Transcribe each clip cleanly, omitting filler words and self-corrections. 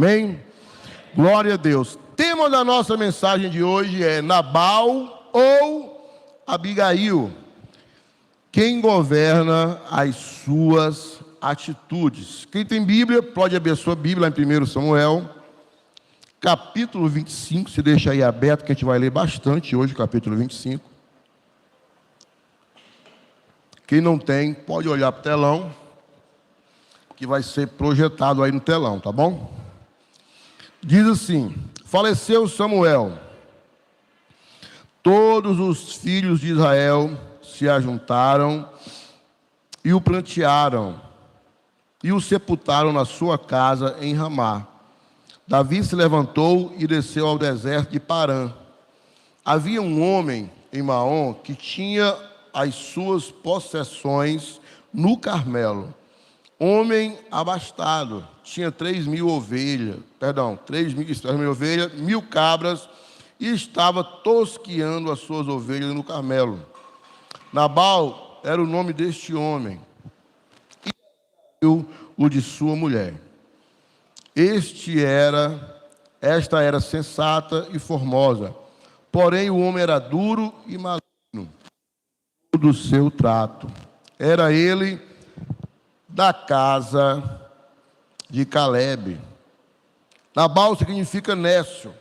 Amém? Glória a Deus. Tema da nossa mensagem de hoje é Nabal ou Abigail. Quem governa as suas atitudes? Quem tem Bíblia, pode abrir a sua Bíblia lá em 1 Samuel, capítulo 25, se deixa aí aberto, que a gente vai ler bastante hoje, capítulo 25. Quem não tem, pode olhar para o telão, que vai ser projetado aí no telão, tá bom? Diz assim: faleceu Samuel, todos os filhos de Israel se ajuntaram e o prantearam e o sepultaram na sua casa em Ramá. Davi se levantou e desceu ao deserto de Parã. Havia um homem em Maom que tinha as suas possessões no Carmelo. Homem abastado, tinha 3.000 ovelhas, 1.000 cabras, e estava tosqueando as suas ovelhas no Carmelo. Nabal era o nome deste homem, e o de sua mulher. Esta era sensata e formosa, porém o homem era duro e maligno do seu trato. Era ele da casa de Caleb. Nabal significa nécio,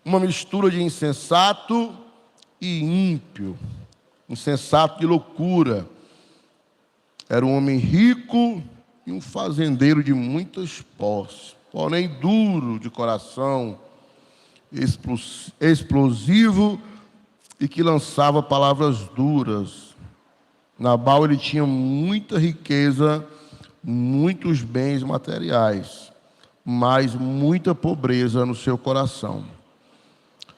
uma mistura de insensato e ímpio, insensato de loucura. Era um homem rico e um fazendeiro de muitas posses, porém duro de coração, explosivo e que lançava palavras duras. Nabal, ele tinha muita riqueza, muitos bens materiais, mas muita pobreza no seu coração.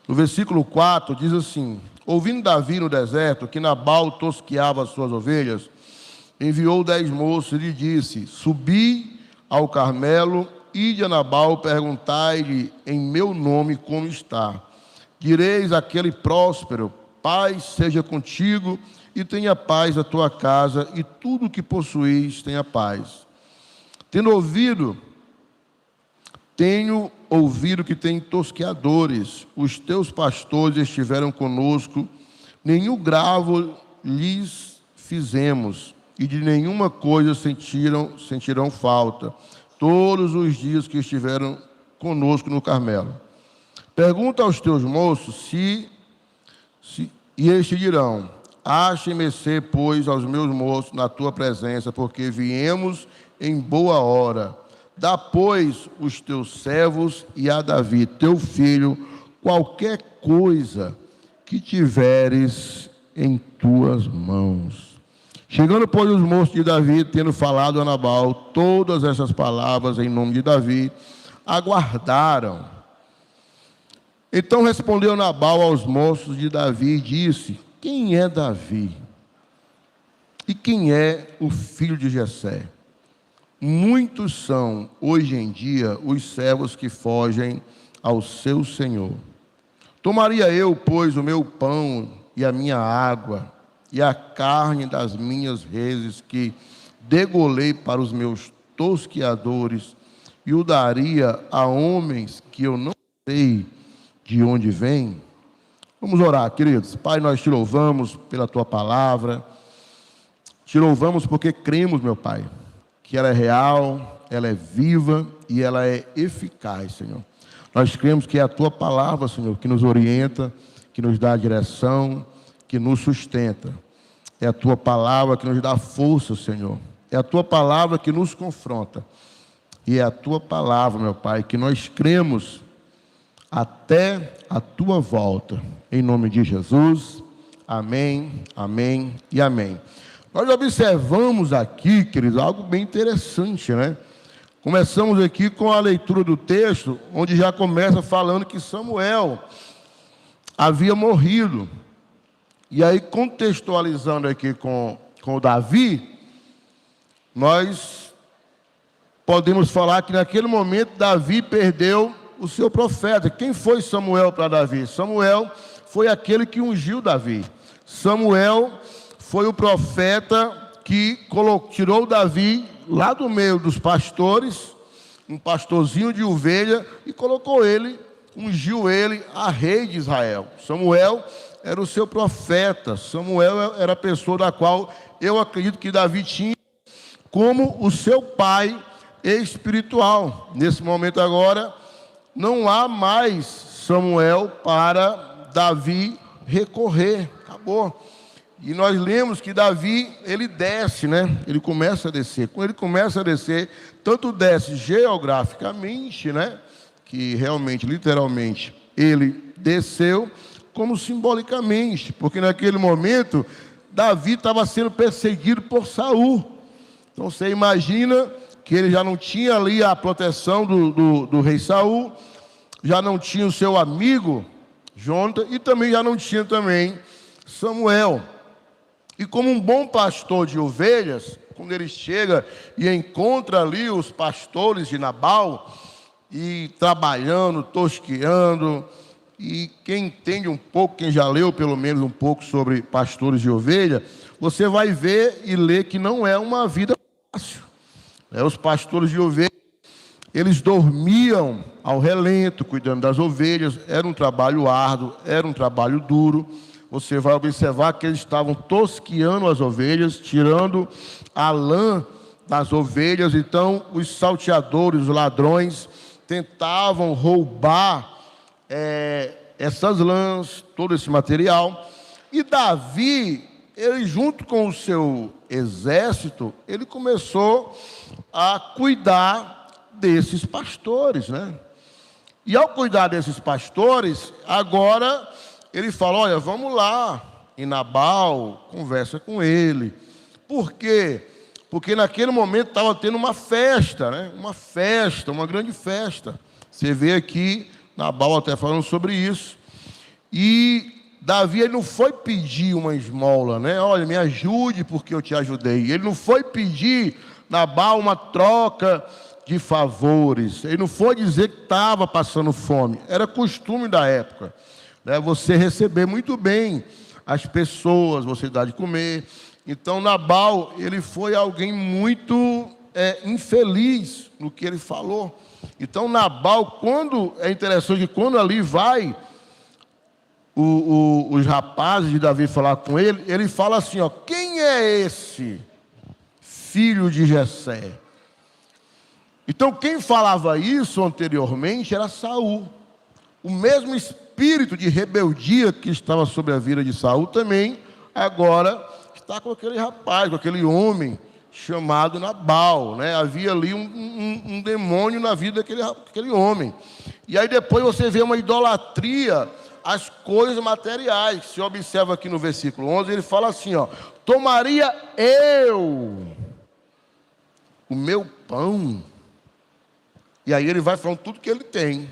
No versículo 4 diz assim: ouvindo Davi no deserto que Nabal tosqueava as suas ovelhas, enviou 10 moços e lhe disse: subi ao Carmelo, ide a Nabal, perguntai-lhe em meu nome como está. Direis àquele próspero: paz seja contigo, e tenha paz a tua casa, e tudo o que possuís tenha paz. Tenho ouvido que tem tosqueadores, os teus pastores estiveram conosco, nenhum gravo lhes fizemos, e de nenhuma coisa sentirão falta, todos os dias que estiveram conosco no Carmelo. Pergunta aos teus moços e estes dirão: achem mercê, pois, aos meus moços na tua presença, porque viemos em boa hora. Dá, pois, os teus servos e a Davi, teu filho, qualquer coisa que tiveres em tuas mãos. Chegando, pois, os moços de Davi, tendo falado a Nabal todas essas palavras em nome de Davi, aguardaram. Então respondeu Nabal aos moços de Davi e disse: quem é Davi? E quem é o filho de Jessé? Muitos são, hoje em dia, os servos que fogem ao seu senhor. Tomaria eu, pois, o meu pão e a minha água, e a carne das minhas reses que degolei para os meus tosqueadores, e o daria a homens que eu não sei de onde vêm? Vamos orar, queridos. Pai, nós te louvamos pela tua palavra, te louvamos porque cremos, meu Pai, que ela é real, ela é viva e ela é eficaz, Senhor. Nós cremos que é a tua palavra, Senhor, que nos orienta, que nos dá a direção, que nos sustenta. É a tua palavra que nos dá força, Senhor. É a tua palavra que nos confronta. E é a tua palavra, meu Pai, que nós cremos até a tua volta. Em nome de Jesus, amém, amém e amém. Nós observamos aqui, queridos, algo bem interessante, né? Começamos aqui com a leitura do texto, onde já começa falando que Samuel havia morrido. E aí, contextualizando aqui com o Davi, nós podemos falar que naquele momento Davi perdeu o seu profeta. Quem foi Samuel para Davi? Samuel foi aquele que ungiu Davi. Samuel foi o profeta que tirou Davi lá do meio dos pastores um pastorzinho de ovelha, e colocou ele, ungiu ele a rei de Israel. Samuel era o seu profeta. Samuel era a pessoa da qual eu acredito que Davi tinha como o seu pai espiritual. Nesse momento agora, não há mais Samuel para Davi recorrer. Acabou. E nós lemos que Davi, ele desce, né? Ele começa a descer. Quando ele começa a descer, tanto desce geograficamente, né? Que realmente, literalmente, ele desceu, como simbolicamente, porque naquele momento Davi estava sendo perseguido por Saul. Então você imagina que ele já não tinha ali a proteção do rei Saul, já não tinha o seu amigo Jonathan, e também já não tinha também Samuel. E como um bom pastor de ovelhas, quando ele chega e encontra ali os pastores de Nabal, e trabalhando, tosqueando, e quem entende um pouco, quem já leu pelo menos um pouco sobre pastores de ovelha, você vai ver e ler que não é uma vida fácil. Os pastores de ovelha, eles dormiam ao relento, cuidando das ovelhas, era um trabalho árduo, era um trabalho duro. Você vai observar que eles estavam tosqueando as ovelhas, tirando a lã das ovelhas. Então, os salteadores, os ladrões, tentavam roubar essas lãs, todo esse material. E Davi, ele junto com o seu exército, ele começou a cuidar desses pastores, né? E ao cuidar desses pastores, agora ele fala, olha, vamos lá em Nabal, conversa com ele. Por quê? Porque naquele momento estava tendo uma festa, né? Uma festa, uma grande festa. Você vê aqui, Nabal até falando sobre isso. E Davi, ele não foi pedir uma esmola, né? Olha, me ajude porque eu te ajudei. Ele não foi pedir, Nabal, uma troca de favores. Ele não foi dizer que estava passando fome. Era costume da época, né? Você receber muito bem as pessoas, você dar de comer. Então, Nabal, ele foi alguém muito infeliz no que ele falou. Então, Nabal, é interessante que quando ali vai os rapazes de Davi falar com ele, ele fala assim, ó, quem é esse filho de Jessé? Então, quem falava isso anteriormente era Saul. O mesmo espírito de rebeldia que estava sobre a vida de Saul também, agora está com aquele rapaz, com aquele homem chamado Nabal, né? Havia ali um demônio na vida daquele homem. E aí depois você vê uma idolatria às coisas materiais. Se observa aqui no versículo 11, ele fala assim, ó, tomaria eu o meu pão. E aí ele vai falando tudo que ele tem.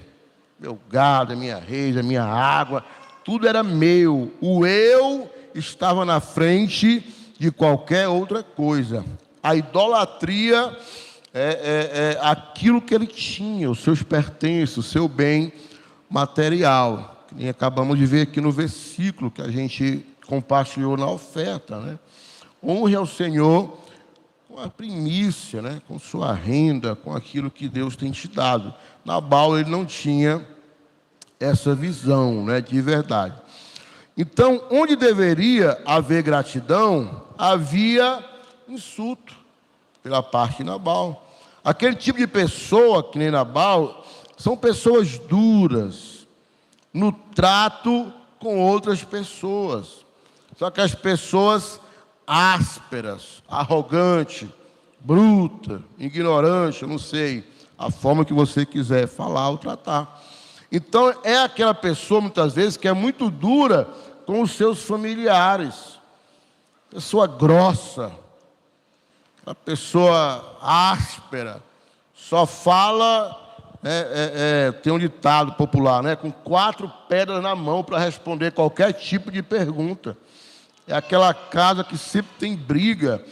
Meu gado, a minha reis, a minha água, tudo era meu. O eu estava na frente de qualquer outra coisa. A idolatria é aquilo que ele tinha, os seus pertences, o seu bem material. E acabamos de ver aqui no versículo que a gente compartilhou na oferta, né? Honre ao Senhor com a primícia, né? Com sua renda, com aquilo que Deus tem te dado. Nabal, ele não tinha essa visão, né, de verdade. Então, onde deveria haver gratidão, havia insulto pela parte de Nabal. Aquele tipo de pessoa, que nem Nabal, são pessoas duras no trato com outras pessoas. Só que as pessoas ásperas, arrogantes, bruta, ignorante, eu não sei, a forma que você quiser falar ou tratar. Então, é aquela pessoa, muitas vezes, que é muito dura com os seus familiares. Pessoa grossa, a pessoa áspera, só fala, tem um ditado popular, né? Com 4 pedras na mão para responder qualquer tipo de pergunta. É aquela casa que sempre tem briga.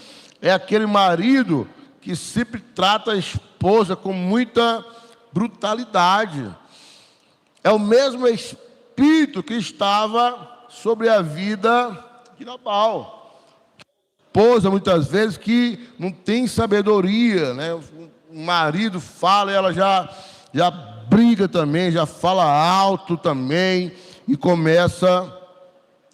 É aquele marido que sempre trata a esposa com muita brutalidade. É o mesmo espírito que estava sobre a vida de Nabal. Esposa, muitas vezes, que não tem sabedoria, né? o marido fala e ela já briga também, já fala alto também, e começa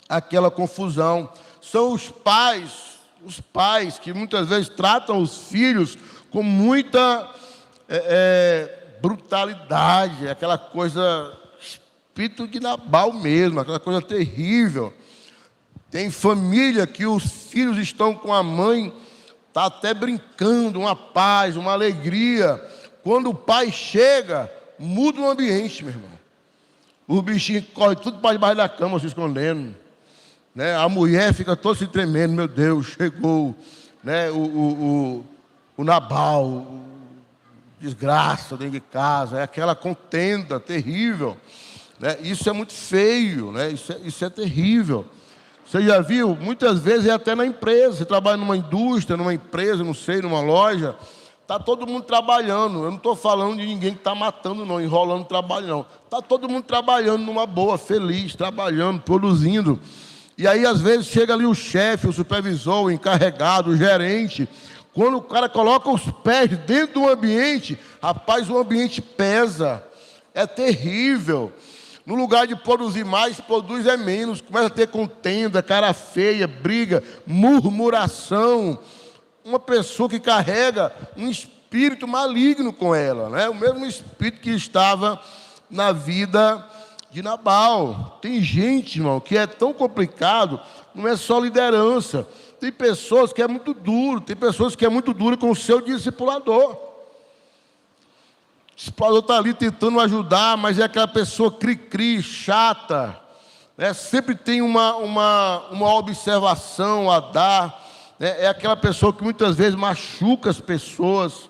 aquela confusão. São os pais que muitas vezes tratam os filhos com muita brutalidade, aquela coisa, espírito de Nabal mesmo, aquela coisa terrível. Tem família que os filhos estão com a mãe, está até brincando, uma paz, uma alegria. Quando o pai chega, muda o ambiente, meu irmão. Os bichinhos correm tudo para debaixo da cama, se escondendo. Né? A mulher fica toda se tremendo, meu Deus, chegou, né? o Nabal, desgraça dentro de casa, é aquela contenda terrível. Né? Isso é muito feio, né? Isso é terrível. Você já viu? Muitas vezes é até na empresa. Você trabalha numa indústria, numa empresa, não sei, numa loja. Está todo mundo trabalhando. Eu não estou falando de ninguém que está matando, não, enrolando trabalho, não. Está todo mundo trabalhando numa boa, feliz, trabalhando, produzindo. E aí, às vezes, chega ali o chefe, o supervisor, o encarregado, o gerente. Quando o cara coloca os pés dentro do ambiente, rapaz, o ambiente pesa. É terrível. No lugar de produzir mais, produz menos. Começa a ter contenda, cara feia, briga, murmuração. Uma pessoa que carrega um espírito maligno com ela, né? O mesmo espírito que estava na vida de Nabal. Tem gente, irmão, que é tão complicado, não é só liderança. Tem pessoas que é muito duro, tem pessoas que é muito duro com o seu discipulador. O discipulador está ali tentando ajudar, mas é aquela pessoa cri-cri, chata, né? Sempre tem uma observação a dar, né? É aquela pessoa que muitas vezes machuca as pessoas,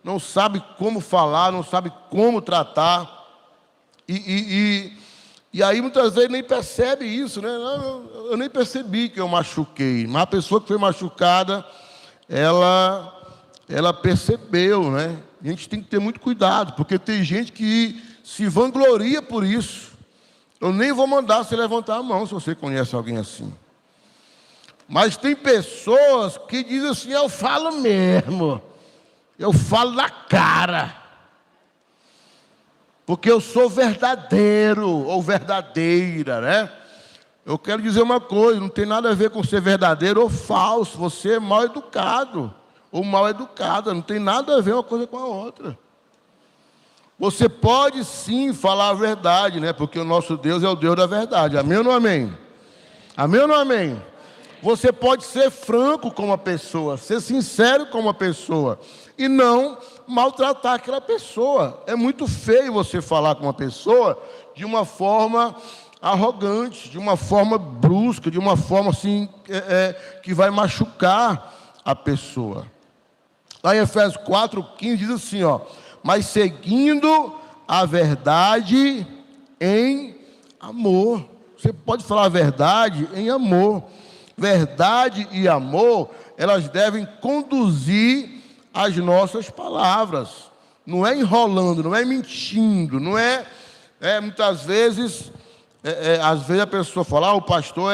não sabe como falar, não sabe como tratar, e aí muitas vezes nem percebe isso, né? Eu nem percebi que eu machuquei, mas a pessoa que foi machucada, ela percebeu, né? A gente tem que ter muito cuidado, porque tem gente que se vangloria por isso. Eu nem vou mandar você levantar a mão se você conhece alguém assim. Mas tem pessoas que dizem assim, eu falo mesmo, eu falo na cara, porque eu sou verdadeiro ou verdadeira, né? Eu quero dizer uma coisa, não tem nada a ver com ser verdadeiro ou falso, você é mal educado ou mal educada, não tem nada a ver uma coisa com a outra. Você pode sim falar a verdade, né? Porque o nosso Deus é o Deus da verdade. Amém ou não amém? Amém ou não amém? Você pode ser franco com uma pessoa, ser sincero com uma pessoa e não maltratar aquela pessoa. É muito feio você falar com uma pessoa de uma forma arrogante, de uma forma brusca, de uma forma assim que vai machucar a pessoa. Lá em Efésios 4:15 diz assim, ó, mas seguindo a verdade em amor. Você pode falar a verdade em amor. Verdade e amor, elas devem conduzir as nossas palavras. Não é enrolando, não é mentindo, não é muitas vezes, às vezes a pessoa fala, o pastor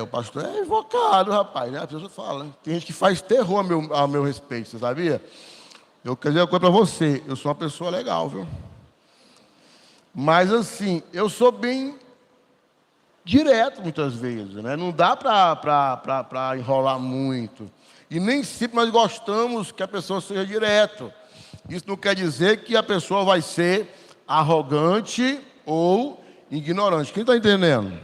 o pastor é invocado, rapaz, né? A pessoa fala, né? Tem gente que faz terror a meu respeito, você sabia? Eu quero dizer uma coisa para você, eu sou uma pessoa legal, viu? Mas assim, eu sou bem direto muitas vezes, né? Não dá para enrolar muito. E nem sempre nós gostamos que a pessoa seja direto. Isso não quer dizer que a pessoa vai ser arrogante ou ignorante. Quem está entendendo?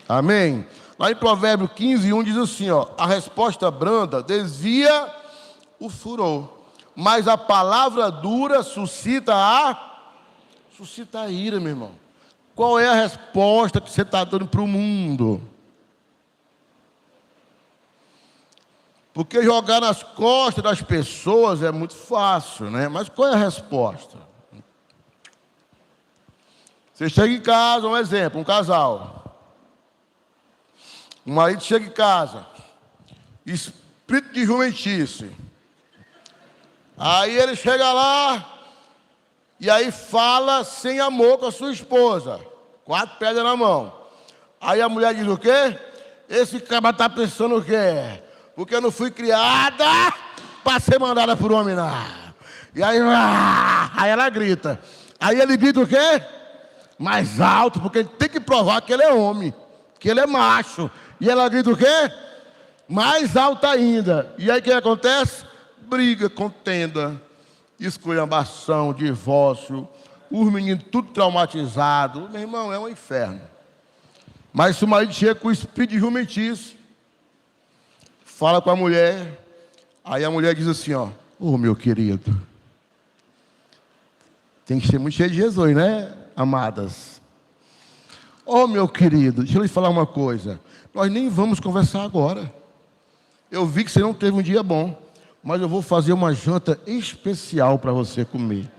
Amém? Lá em Provérbios 15:1 diz assim, ó, a resposta branda desvia o furor, mas a palavra dura suscita a ira, meu irmão. Qual é a resposta que você está dando para o mundo? Porque jogar nas costas das pessoas é muito fácil, né? Mas qual é a resposta? Você chega em casa, um exemplo, um casal. O marido chega em casa, espírito de jumentice. Aí ele chega lá, e aí fala sem amor com a sua esposa. 4 pedras na mão. Aí a mulher diz o quê? Esse cara está pensando o quê? Porque eu não fui criada para ser mandada por homem, não. E aí, aí ela grita. Aí ele grita o quê? Mais alto, porque ele tem que provar que ele é homem, que ele é macho. E ela grita o quê? Mais alto ainda. E aí o que acontece? Briga, contenda, esculhambação, divórcio, os meninos tudo traumatizados. Meu irmão, é um inferno. Mas se o marido chega com o espírito de jumentice, fala com a mulher, aí a mulher diz assim, ó, ô meu querido, tem que ser muito cheio de Jesus, né, amadas? Ô meu querido, deixa eu lhe falar uma coisa, nós nem vamos conversar agora. Eu vi que você não teve um dia bom, mas eu vou fazer uma janta especial para você comer.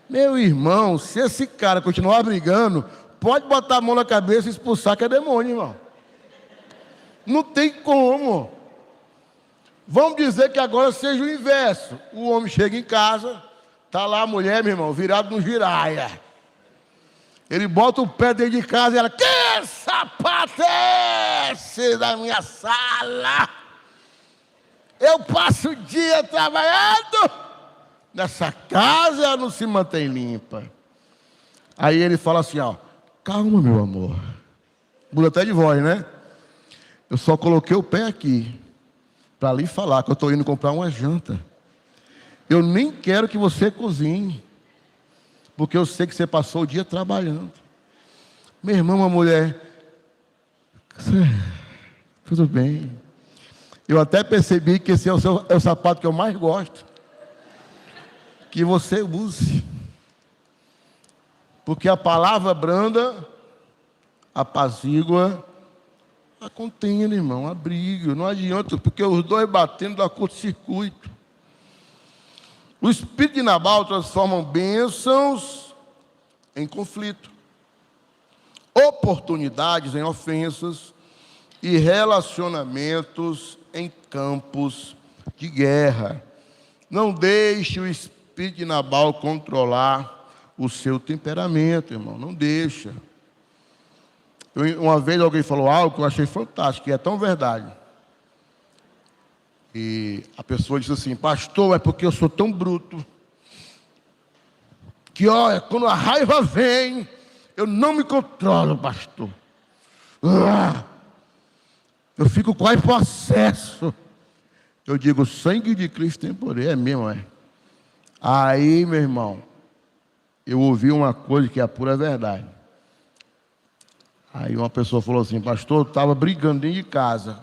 Meu irmão, se esse cara continuar brigando, pode botar a mão na cabeça e expulsar que é demônio, irmão. Não tem como. Vamos dizer que agora seja o inverso. O homem chega em casa, está lá a mulher, meu irmão, virado no giraia. Ele bota o pé dentro de casa e ela, que sapato é esse da minha sala? Eu passo o dia trabalhando, nessa casa ela não se mantém limpa. Aí ele fala assim, ó, calma meu amor. Muda até de voz, né? Eu só coloquei o pé aqui, para lhe falar que eu estou indo comprar uma janta. Eu nem quero que você cozinhe, porque eu sei que você passou o dia trabalhando. Meu irmão, a mulher, tudo bem. Eu até percebi que esse é o sapato que eu mais gosto. Que você use. Porque a palavra branda apazigua a contenda, irmão, a briga. Não adianta, porque os dois batendo dá curto-circuito. O espírito de Nabal transforma bênçãos em conflito, oportunidades em ofensas e relacionamentos em campos de guerra. Não deixe o espírito de Nabal controlar o seu temperamento, irmão. Não deixa. Uma vez alguém falou algo que eu achei fantástico, e é tão verdade. E a pessoa disse assim, pastor, é porque eu sou tão bruto, que olha, quando a raiva vem, eu não me controlo, pastor. Eu fico quase possesso. Eu digo, o sangue de Cristo tem poder, é mesmo, é. Aí, meu irmão, eu ouvi uma coisa que é a pura verdade. Aí uma pessoa falou assim, pastor, eu estava brigando dentro de casa.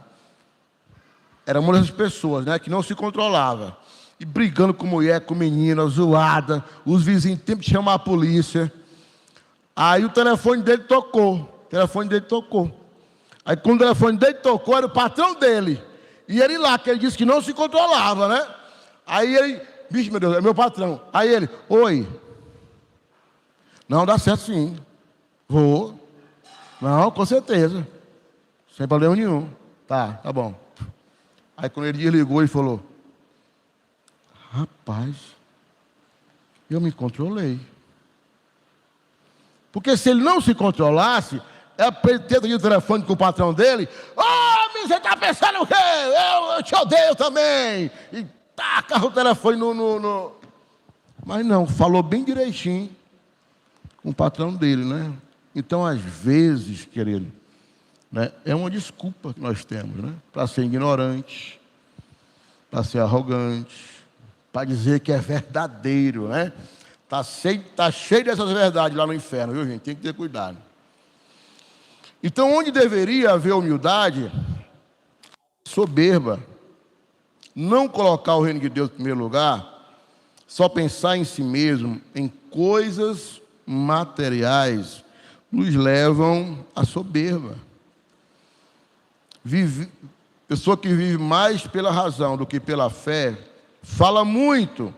Era uma dessas pessoas, né, que não se controlava. E brigando com mulher, com menina, zoada. Os vizinhos tempo de chamar a polícia. Aí o telefone dele tocou. Aí quando o telefone dele tocou, era o patrão dele. E ele lá, que ele disse que não se controlava, né? Aí ele, bicho, meu Deus, é meu patrão. Aí ele, oi. Não, dá certo sim. Vou. Não, com certeza. Sem problema nenhum. Tá bom. Aí quando ele desligou, ele falou, rapaz, eu me controlei. Porque se ele não se controlasse, é pretendo de telefone com o patrão dele, homem, você está pensando o quê? Eu te odeio também. E taca o telefone no... Mas não, falou bem direitinho com o patrão dele, né? Então, às vezes, querido, né, é uma desculpa que nós temos, né? Para ser ignorante, para ser arrogante, para dizer que é verdadeiro, né? Tá cheio dessas verdades lá no inferno, viu, gente? Tem que ter cuidado. Então, onde deveria haver humildade, soberba, não colocar o reino de Deus em primeiro lugar, só pensar em si mesmo, em coisas materiais, nos levam à soberba. Pessoa que vive mais pela razão do que pela fé, fala muito,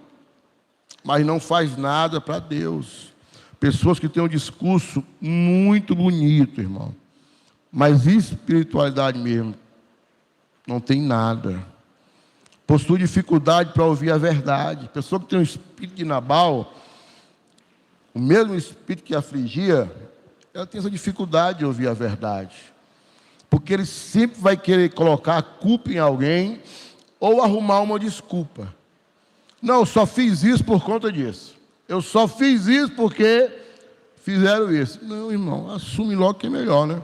mas não faz nada para Deus. Pessoas que têm um discurso muito bonito, irmão, mas espiritualidade mesmo, não tem nada. Possui dificuldade para ouvir a verdade. Pessoa que tem um espírito de Nabal, o mesmo espírito que afligia, ela tem essa dificuldade de ouvir a verdade. Porque ele sempre vai querer colocar a culpa em alguém, ou arrumar uma desculpa. Não, eu só fiz isso por conta disso. Eu só fiz isso porque fizeram isso. Não, irmão, assume logo que é melhor, né?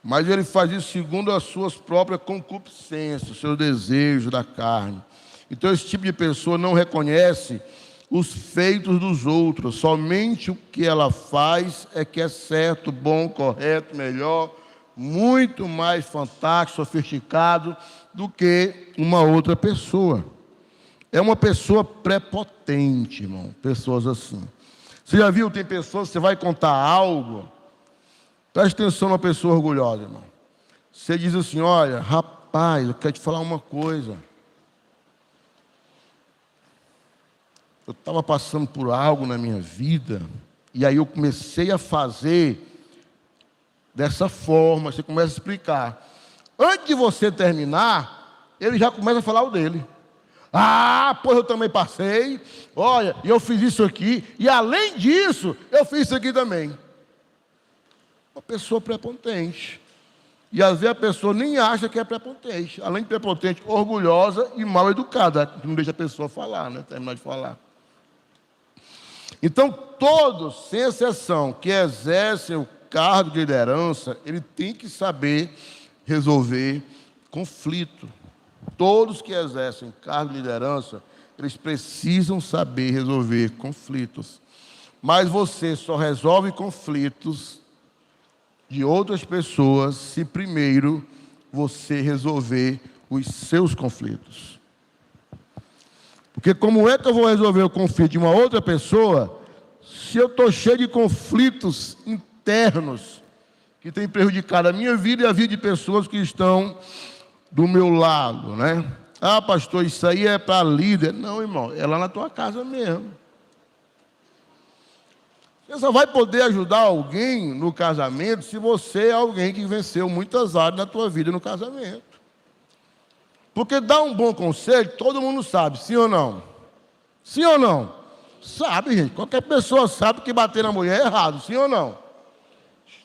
Mas ele faz isso segundo as suas próprias concupiscências, os seus desejos da carne. Então esse tipo de pessoa não reconhece os feitos dos outros. Somente o que ela faz é que é certo, bom, correto, melhor, muito mais fantástico, sofisticado do que uma outra pessoa. É uma pessoa prepotente, irmão. Pessoas assim. Você já viu, tem pessoas, você vai contar algo, preste atenção numa pessoa orgulhosa, irmão. Você diz assim, olha, rapaz, eu quero te falar uma coisa. Eu estava passando por algo na minha vida, e aí eu comecei a fazer dessa forma, você começa a explicar. Antes de você terminar, ele já começa a falar o dele. Ah, pois eu também passei, olha, e eu fiz isso aqui, e além disso, eu fiz isso aqui também. Uma pessoa prepotente. E às vezes a pessoa nem acha que é prepotente. Além de prepotente, orgulhosa e mal educada, que não deixa a pessoa falar, né? Terminar de falar. Então, todos, sem exceção, que exercem o cargo de liderança, ele tem que saber resolver conflito. Todos que exercem cargo de liderança, eles precisam saber resolver conflitos. Mas você só resolve conflitos de outras pessoas se primeiro você resolver os seus conflitos. Porque como é que eu vou resolver o conflito de uma outra pessoa se eu estou cheio de conflitos internos que têm prejudicado a minha vida e a vida de pessoas que estão do meu lado, né? Ah, pastor, isso aí é para líder. Não, irmão, é lá na tua casa mesmo. Você só vai poder ajudar alguém no casamento se você é alguém que venceu muitas áreas na tua vida no casamento. Porque dar um bom conselho, todo mundo sabe, sim ou não? Sim ou não? Sabe, gente. Qualquer pessoa sabe que bater na mulher é errado, sim ou não?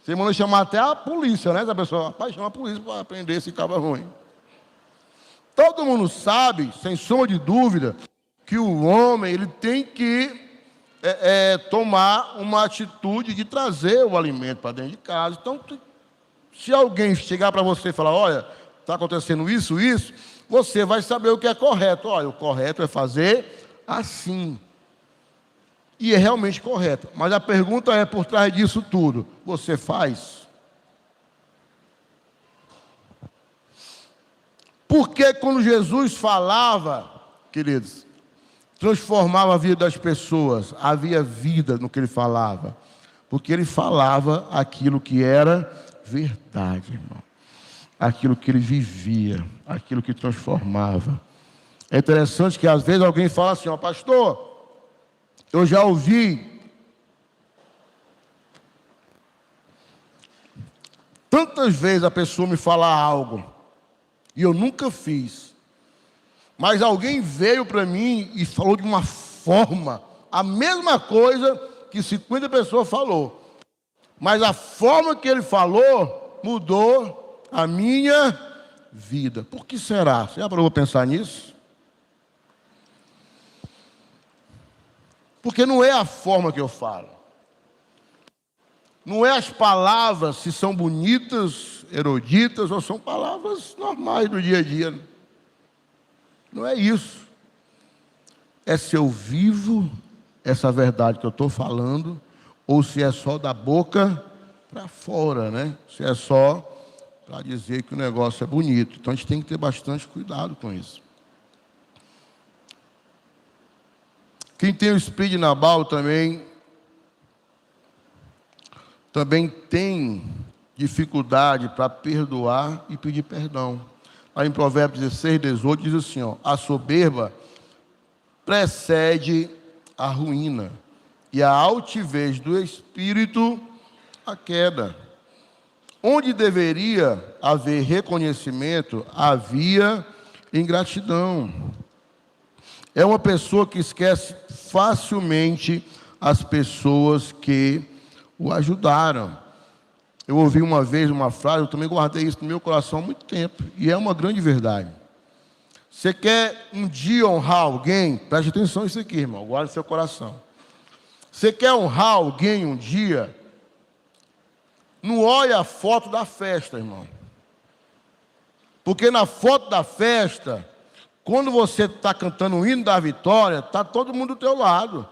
Você manda chamar até a polícia, né? Essa pessoa, rapaz, chama a polícia para prender esse cabra ruim. Todo mundo sabe, sem sombra de dúvida, que o homem ele tem que tomar uma atitude de trazer o alimento para dentro de casa. Então, se alguém chegar para você e falar, olha, está acontecendo isso, você vai saber o que é correto. Olha, o correto é fazer assim. E é realmente correto. Mas a pergunta é, por trás disso tudo, você faz? Porque quando Jesus falava, queridos, transformava a vida das pessoas, havia vida no que ele falava. Porque ele falava aquilo que era verdade, irmão. Aquilo que ele vivia, aquilo que transformava. É interessante que às vezes alguém fala assim, ó, pastor, eu já ouvi tantas vezes a pessoa me falar algo, e eu nunca fiz. Mas alguém veio para mim e falou de uma forma, a mesma coisa que 50 pessoas falou. Mas a forma que ele falou mudou a minha vida. Por que será? Você já parou para pensar nisso? Porque não é a forma que eu falo. Não é as palavras, se são bonitas, eruditas, ou são palavras normais do dia a dia. Não é isso. É se eu vivo essa verdade que eu estou falando, ou se é só da boca para fora, né? Se é só para dizer que o negócio é bonito. Então a gente tem que ter bastante cuidado com isso. Quem tem o espírito de Nabal também tem dificuldade para perdoar e pedir perdão. Aí em Provérbios 16, 18 diz assim, ó, a soberba precede a ruína e a altivez do espírito a queda. Onde deveria haver reconhecimento, havia ingratidão. É uma pessoa que esquece facilmente as pessoas que o ajudaram. Eu ouvi uma vez uma frase, eu também guardei isso no meu coração há muito tempo, e é uma grande verdade. Você quer um dia honrar alguém? Preste atenção nisso aqui, irmão. Guarde seu coração. Você quer honrar alguém um dia? Não olhe a foto da festa, irmão. Porque na foto da festa, quando você está cantando o hino da vitória, está todo mundo do teu lado.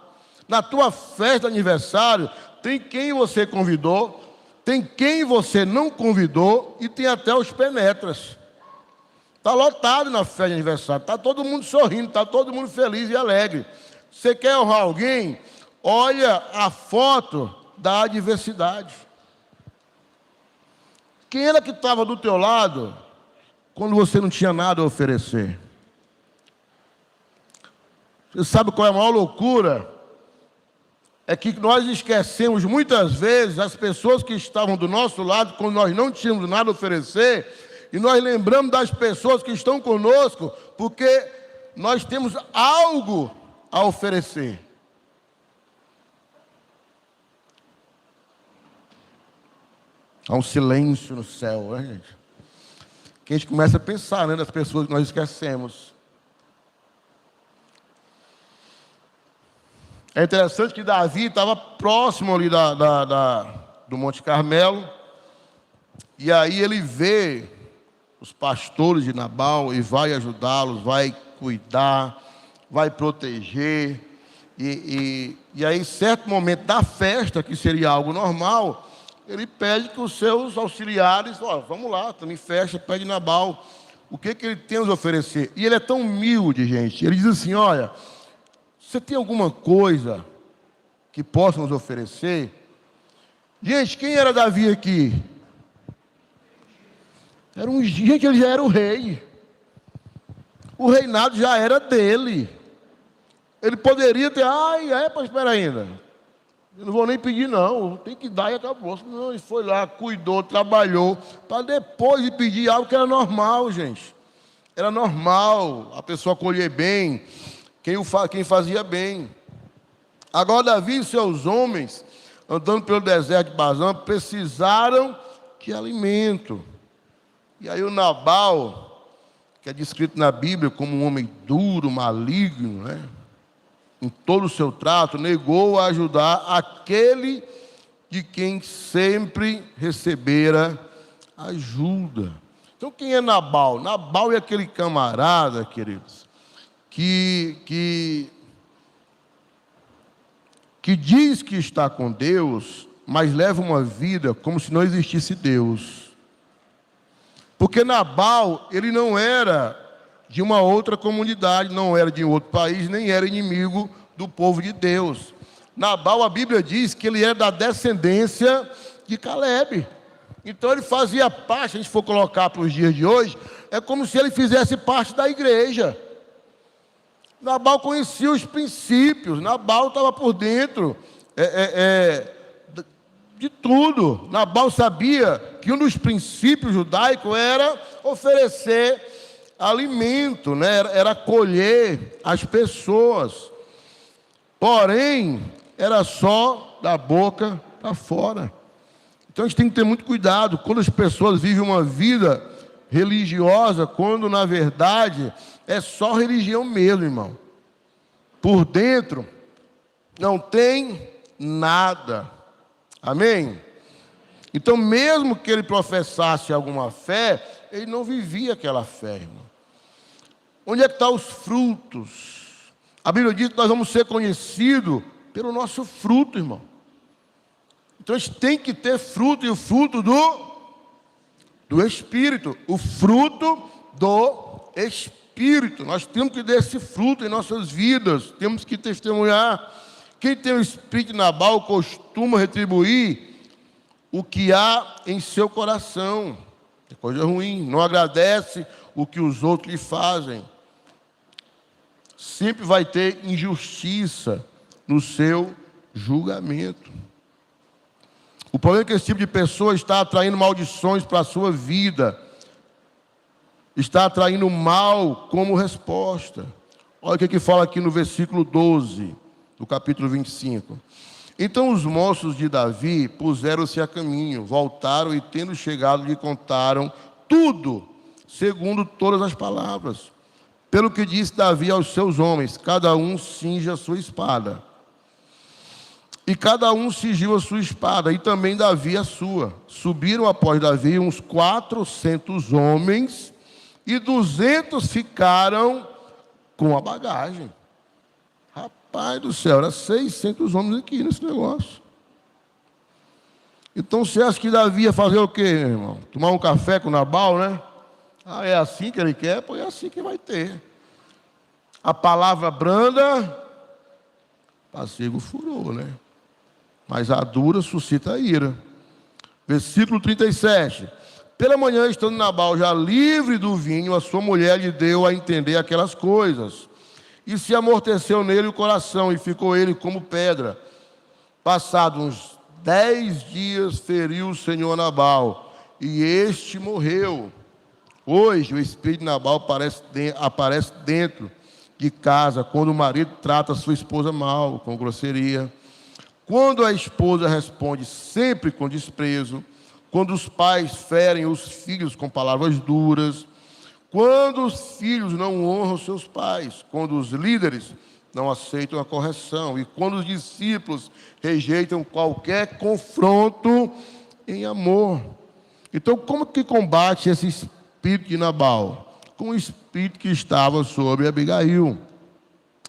Na tua festa de aniversário, tem quem você convidou, tem quem você não convidou e tem até os penetras. Está lotado na festa de aniversário, está todo mundo sorrindo, está todo mundo feliz e alegre. Você quer honrar alguém? Olha a foto da adversidade. Quem era que estava do teu lado quando você não tinha nada a oferecer? Você sabe qual é a maior loucura? É que nós esquecemos muitas vezes as pessoas que estavam do nosso lado quando nós não tínhamos nada a oferecer, e nós lembramos das pessoas que estão conosco porque nós temos algo a oferecer. Há um silêncio no céu, né, gente? Que a gente começa a pensar, né, nas pessoas que nós esquecemos. É interessante que Davi estava próximo ali do Monte Carmelo, e aí ele vê os pastores de Nabal e vai ajudá-los, vai cuidar, vai proteger, e aí, em certo momento da festa, que seria algo normal, ele pede que os seus auxiliares, vamos lá, estamos em festa, pede Nabal, o que ele tem a nos oferecer? E ele é tão humilde, gente, ele diz assim, olha, você tem alguma coisa que possa nos oferecer? Gente, quem era Davi aqui? Gente, ele já era o rei. O reinado já era dele. Ele poderia ter, para esperar ainda. Eu não vou nem pedir, não. Tem que dar e acabou. Não, ele foi lá, cuidou, trabalhou, para depois de pedir algo que era normal, gente. Era normal a pessoa colher bem quem fazia bem. Agora Davi e seus homens, andando pelo deserto de Bazã, precisaram de alimento. E aí o Nabal, que é descrito na Bíblia como um homem duro, maligno, né? Em todo o seu trato, negou a ajudar aquele de quem sempre recebera ajuda. Então quem é Nabal? Nabal é aquele camarada, queridos, que diz que está com Deus, mas leva uma vida como se não existisse Deus. Porque Nabal, ele não era de uma outra comunidade, não era de outro país, nem era inimigo do povo de Deus. Nabal, a Bíblia diz que ele era da descendência de Caleb. Então ele fazia parte, se a gente for colocar para os dias de hoje, é como se ele fizesse parte da igreja. Nabal conhecia os princípios, Nabal estava por dentro de tudo. Nabal sabia que um dos princípios judaicos era oferecer alimento, né? Era acolher as pessoas. Porém, era só da boca para fora. Então a gente tem que ter muito cuidado quando as pessoas vivem uma vida religiosa, quando na verdade é só religião mesmo, irmão. Por dentro não tem nada. Amém? Então, mesmo que ele professasse alguma fé, ele não vivia aquela fé, irmão. Onde é que estão os frutos? A Bíblia diz que nós vamos ser conhecidos pelo nosso fruto, irmão. Então a gente tem que ter fruto, e o fruto do Espírito. O fruto do Espírito. Nós temos que ter esse fruto em nossas vidas. Temos que testemunhar. Quem tem o espírito de Nabal costuma retribuir o que há em seu coração. É coisa ruim. Não agradece o que os outros lhe fazem. Sempre vai ter injustiça no seu julgamento. O problema é que esse tipo de pessoa está atraindo maldições para a sua vida. Está atraindo mal como resposta. Olha o que fala aqui no versículo 12, do capítulo 25. Então os moços de Davi puseram-se a caminho, voltaram e, tendo chegado, lhe contaram tudo, segundo todas as palavras. Pelo que disse Davi aos seus homens: cada um cinja a sua espada. E cada um cingiu a sua espada, e também Davi a sua. Subiram após Davi uns 400 homens, e 200 ficaram com a bagagem. Rapaz do céu, era 600 homens aqui nesse negócio. Então você acha que Davi ia fazer o quê, meu irmão? Tomar um café com Nabal, né? Ah, é assim que ele quer? Pois é assim que vai ter. A palavra branda, pacego furou, né? Mas a dura suscita a ira. Versículo 37. Pela manhã, estando Nabal já livre do vinho, a sua mulher lhe deu a entender aquelas coisas. E se amorteceu nele o coração, e ficou ele como pedra. Passados uns 10 dias, feriu o Senhor Nabal, e este morreu. Hoje, o espírito de Nabal aparece dentro de casa, quando o marido trata a sua esposa mal, com grosseria. Quando a esposa responde sempre com desprezo. Quando os pais ferem os filhos com palavras duras. Quando os filhos não honram seus pais. Quando os líderes não aceitam a correção. E quando os discípulos rejeitam qualquer confronto em amor. Então, como que combate esse espírito de Nabal? Com o espírito que estava sobre Abigail.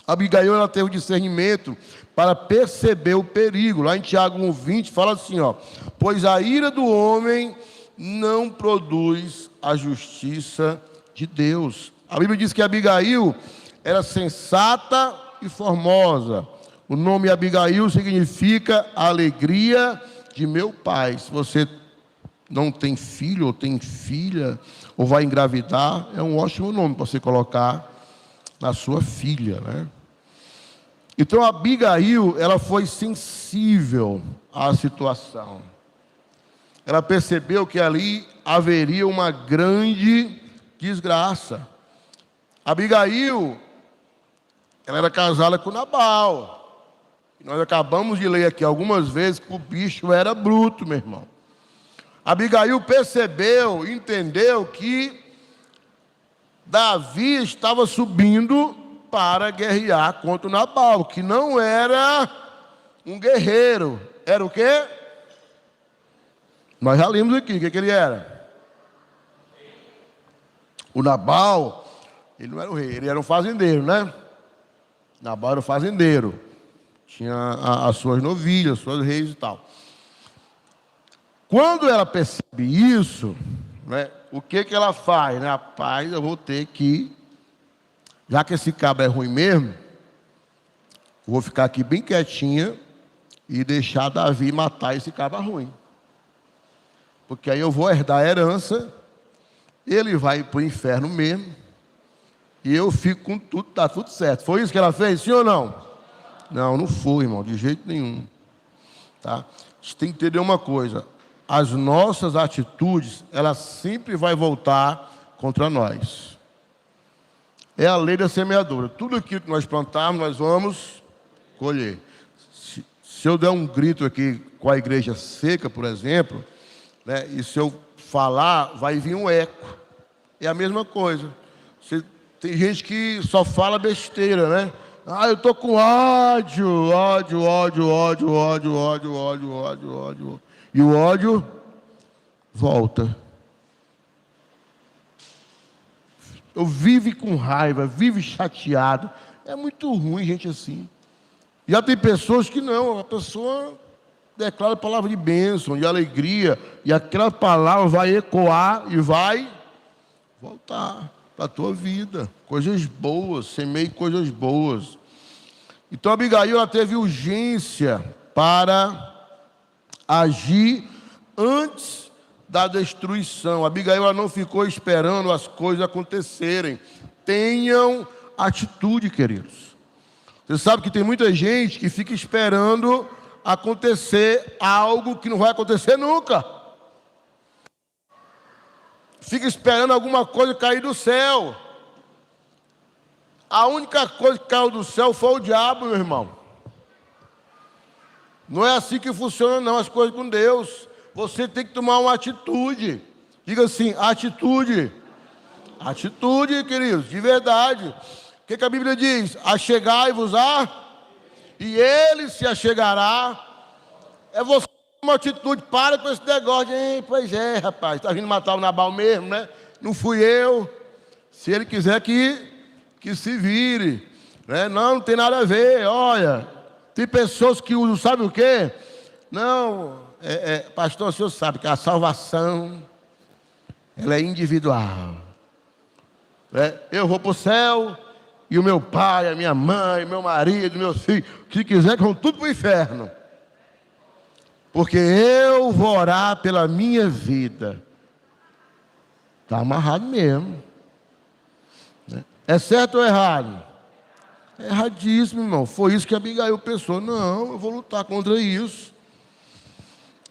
Abigail, ela teve o discernimento para perceber o perigo. Lá em Tiago 1,20 fala assim, ó: pois a ira do homem não produz a justiça de Deus. A Bíblia diz que Abigail era sensata e formosa. O nome Abigail significa alegria de meu pai. Se você não tem filho ou tem filha ou vai engravidar, é um ótimo nome para você colocar na sua filha, né? Então, Abigail, ela foi sensível à situação. Ela percebeu que ali haveria uma grande desgraça. Abigail, ela era casada com Nabal. Nós acabamos de ler aqui algumas vezes que o bicho era bruto, meu irmão. Abigail percebeu, entendeu que Davi estava subindo para guerrear contra o Nabal, que não era um guerreiro. Era o quê? Nós já lemos aqui, o que ele era? O Nabal, ele não era o rei, ele era um fazendeiro, né? Nabal era um fazendeiro. Tinha as suas novilhas, as suas reis e tal. Quando ela percebe isso, né, o que ela faz? Né? Rapaz, eu vou ter que... Já que esse cabo é ruim mesmo, eu vou ficar aqui bem quietinha e deixar Davi matar esse cabo ruim. Porque aí eu vou herdar a herança, ele vai para o inferno mesmo, e eu fico com tudo, está tudo certo. Foi isso que ela fez, sim ou não? Não, não foi, irmão, de jeito nenhum. Tá? A gente tem que entender uma coisa: as nossas atitudes, elas sempre vão voltar contra nós. É a lei da semeadura. Tudo aquilo que nós plantarmos, nós vamos colher. Se eu der um grito aqui com a igreja seca, por exemplo, né, e se eu falar, vai vir um eco. É a mesma coisa. Tem gente que só fala besteira, né? Ah, eu estou com ódio. E o ódio volta. Eu vivo com raiva, vivo chateado. É muito ruim gente assim. Já tem pessoas que não, a pessoa declara a palavra de bênção, de alegria, e aquela palavra vai ecoar e vai voltar para a tua vida. Coisas boas, semeie coisas boas. Então Abigail, ela teve urgência para agir antes da destruição. Abigail, ela não ficou esperando as coisas acontecerem. Tenham atitude, queridos. Você sabe que tem muita gente que fica esperando acontecer algo que não vai acontecer nunca. Fica esperando alguma coisa cair do céu. A única coisa que caiu do céu foi o diabo, meu irmão. Não é assim que funciona, não, as coisas com Deus. Você tem que tomar uma atitude. Diga assim: atitude. Atitude, queridos, de verdade. O que a Bíblia diz? Achegai-vos e ele se achegará. É você uma atitude, para com esse negócio. Pois é, rapaz, está vindo matar o Nabal mesmo, né? Não fui eu. Se ele quiser que se vire, né? Não tem nada a ver. Olha, tem pessoas que usam, sabe o quê? Não, pastor, o senhor sabe que a salvação, ela é individual. Eu vou para o céu e o meu pai, a minha mãe, meu marido, meus filhos, se quiser, vão tudo para o inferno. Porque eu vou orar pela minha vida. Está amarrado mesmo. É certo ou errado? É erradíssimo, irmão. Foi isso que Abigail pensou. Não, eu vou lutar contra isso.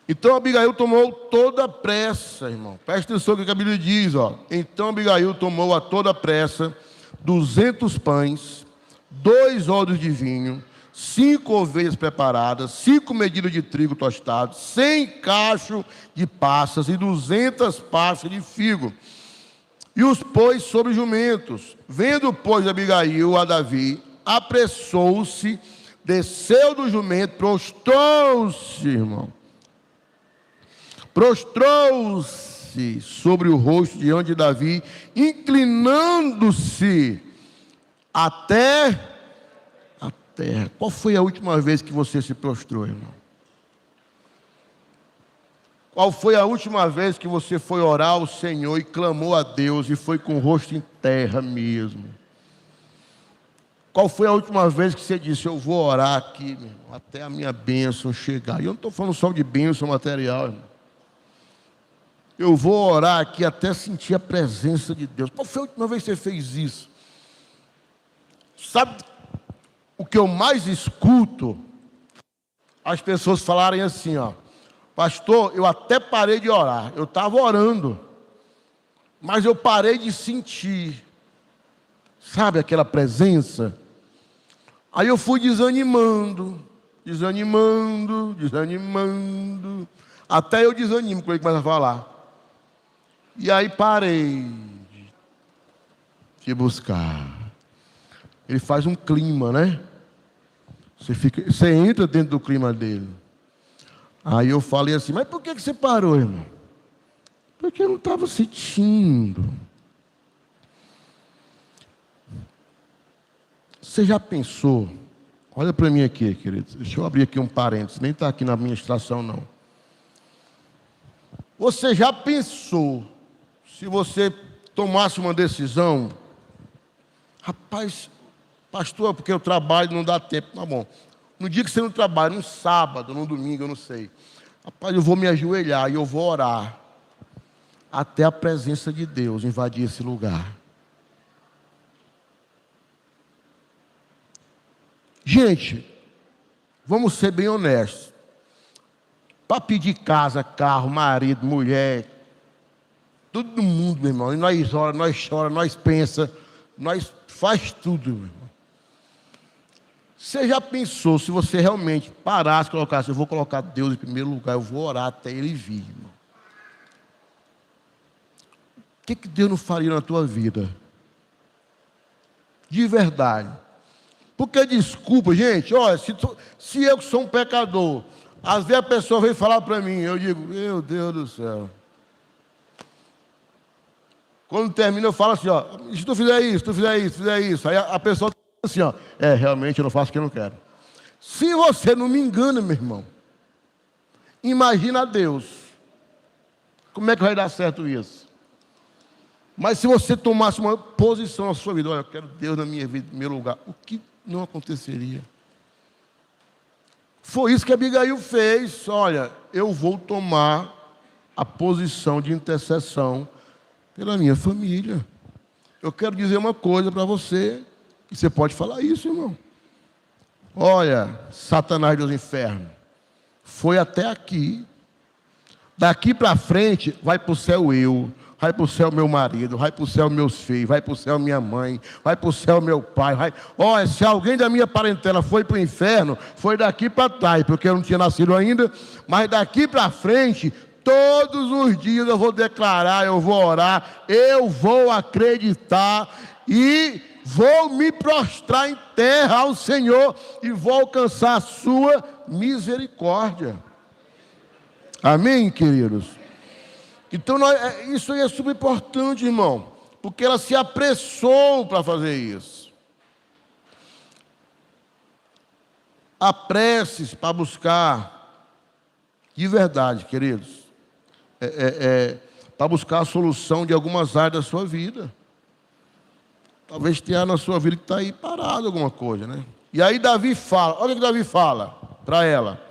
Então Abigail tomou toda a pressa, irmão. Presta atenção no que a Bíblia diz, ó. Então Abigail tomou a toda a pressa 200 pães, 2 odres de vinho, 5 ovelhas preparadas, 5 medidas de trigo tostado, 100 cachos de passas e 200 passas de figo. E os pôs sobre jumentos. Vendo, pois, Abigail a Davi, apressou-se, desceu do jumento, prostrou-se, irmão. Prostrou-se sobre o rosto diante de Davi, inclinando-se até a terra. Qual foi a última vez que você se prostrou, irmão? Qual foi a última vez que você foi orar ao Senhor e clamou a Deus e foi com o rosto em terra mesmo? Qual foi a última vez que você disse, eu vou orar aqui, meu irmão, até a minha bênção chegar? E eu não estou falando só de bênção material, irmão. Eu vou orar aqui até sentir a presença de Deus. Qual foi a última vez que você fez isso? Sabe o que eu mais escuto? As pessoas falarem assim, ó. Pastor, eu até parei de orar. Eu estava orando. Mas eu parei de sentir. Sabe aquela presença? Aí eu fui desanimando. Até eu desanimo quando ele começa a falar. E aí parei de buscar. Ele faz um clima, né? Você entra dentro do clima dele. Aí eu falei assim, mas por que você parou, irmão? Porque eu não estava sentindo. Você já pensou? Olha para mim aqui, querido. Deixa eu abrir aqui um parênteses. Nem está aqui na minha administração, não. Você já pensou, se você tomasse uma decisão, rapaz, pastor, porque eu trabalho não dá tempo, tá bom. No dia que você não trabalha, num sábado, num domingo, eu não sei. Rapaz, eu vou me ajoelhar e eu vou orar até a presença de Deus invadir esse lugar. Gente, vamos ser bem honestos. Para pedir casa, carro, marido, mulher, todo mundo, meu irmão, e nós ora, nós chora, nós pensa, nós faz tudo, meu irmão. Você já pensou, se você realmente parasse e colocasse, eu vou colocar Deus em primeiro lugar, eu vou orar até Ele vir, irmão. O que Deus não faria na tua vida? De verdade. Porque desculpa, gente, olha, se eu sou um pecador, às vezes a pessoa vem falar para mim, eu digo, meu Deus do céu. Quando termina, eu falo assim, ó, se tu fizer isso. Aí a pessoa assim, ó, realmente eu não faço o que eu não quero. Se você não me engana, meu irmão, imagina Deus. Como é que vai dar certo isso? Mas se você tomasse uma posição na sua vida, olha, eu quero Deus na minha vida, em meu lugar, o que não aconteceria? Foi isso que Abigail fez. Olha, eu vou tomar a posição de intercessão pela minha família. Eu quero dizer uma coisa para você, e você pode falar isso, irmão. Olha, Satanás dos infernos, foi até aqui. Daqui para frente, vai para o céu eu, vai para o céu meu marido, vai para o céu meus filhos, vai para o céu minha mãe, vai para o céu meu pai. Olha, se alguém da minha parentela foi para o inferno, foi daqui para trás, porque eu não tinha nascido ainda, mas daqui para frente, todos os dias eu vou declarar, eu vou orar, eu vou acreditar e vou me prostrar em terra ao Senhor e vou alcançar a sua misericórdia. Amém, queridos? Então, isso aí é super importante, irmão, porque ela se apressou para fazer isso. Apresse-se para buscar, de verdade, queridos, para buscar a solução de algumas áreas da sua vida. Talvez tenha na sua vida que está aí parado alguma coisa, né? E aí Davi fala, olha o que Davi fala para ela.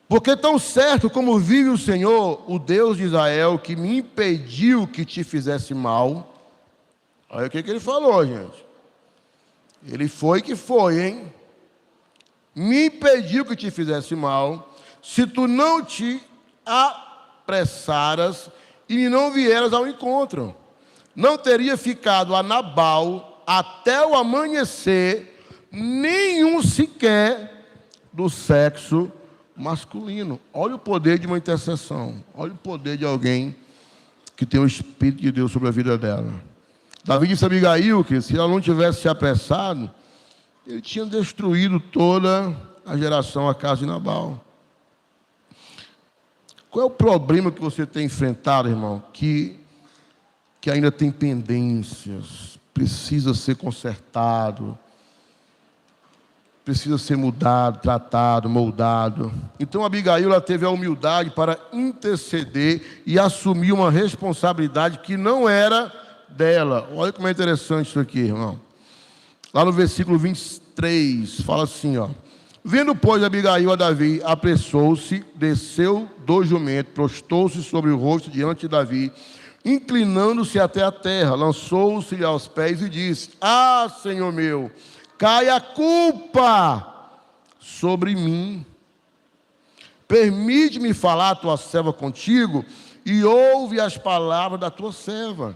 Porque tão certo como vive o Senhor, o Deus de Israel, que me impediu que te fizesse mal. Olha o que ele falou, gente. Ele foi que foi, hein? Me impediu que te fizesse mal, se tu não te apressaras e não vieras ao encontro. Não teria ficado a Nabal até o amanhecer, nenhum sequer do sexo masculino. Olha o poder de uma intercessão. Olha o poder de alguém que tem o Espírito de Deus sobre a vida dela. Davi disse a Abigail que se ela não tivesse se apressado, ele tinha destruído toda a geração, a casa de Nabal. Qual é o problema que você tem enfrentado, irmão? Que ainda tem pendências, precisa ser consertado, precisa ser mudado, tratado, moldado. Então Abigail ela teve a humildade para interceder e assumir uma responsabilidade que não era dela. Olha como é interessante isso aqui, irmão. Lá no versículo 23, fala assim, ó. Vendo, pois, Abigail a Davi, apressou-se, desceu do jumento, prostou-se sobre o rosto diante de Davi, inclinando-se até a terra, lançou-se-lhe aos pés e disse: Ah, Senhor meu, cai a culpa sobre mim. Permite-me falar a tua serva contigo e ouve as palavras da tua serva.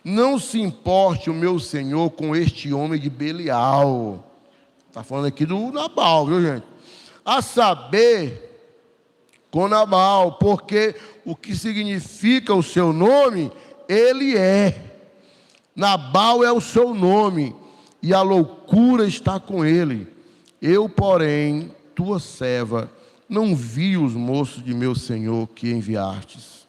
Não se importe o meu senhor com este homem de Belial. Está falando aqui do Nabal, viu, gente? A saber, com Nabal, porque o que significa o seu nome, ele é. Nabal é o seu nome, e a loucura está com ele. Eu, porém, tua serva, não vi os moços de meu senhor que enviastes.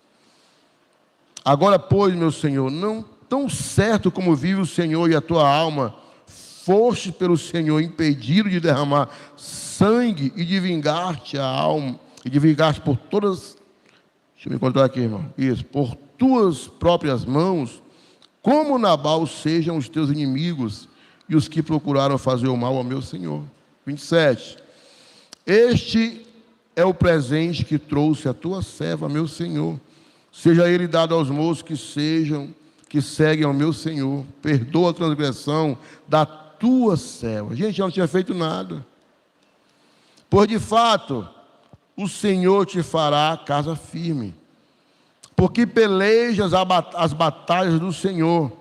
Agora, pois, meu senhor, não tão certo como vive o Senhor e a tua alma, foste pelo Senhor impedido de derramar sangue e de vingar-te a alma, e de vingar-te por todas, deixa eu me encontrar aqui, irmão, isso, por tuas próprias mãos, como Nabal sejam os teus inimigos e os que procuraram fazer o mal ao meu Senhor. 27. Este é o presente que trouxe a tua serva, meu Senhor. Seja ele dado aos moços que seguem ao meu Senhor. Perdoa a transgressão da tua serva. Gente, ela não tinha feito nada. Pois de fato, o Senhor te fará casa firme. Porque pelejas as batalhas do Senhor,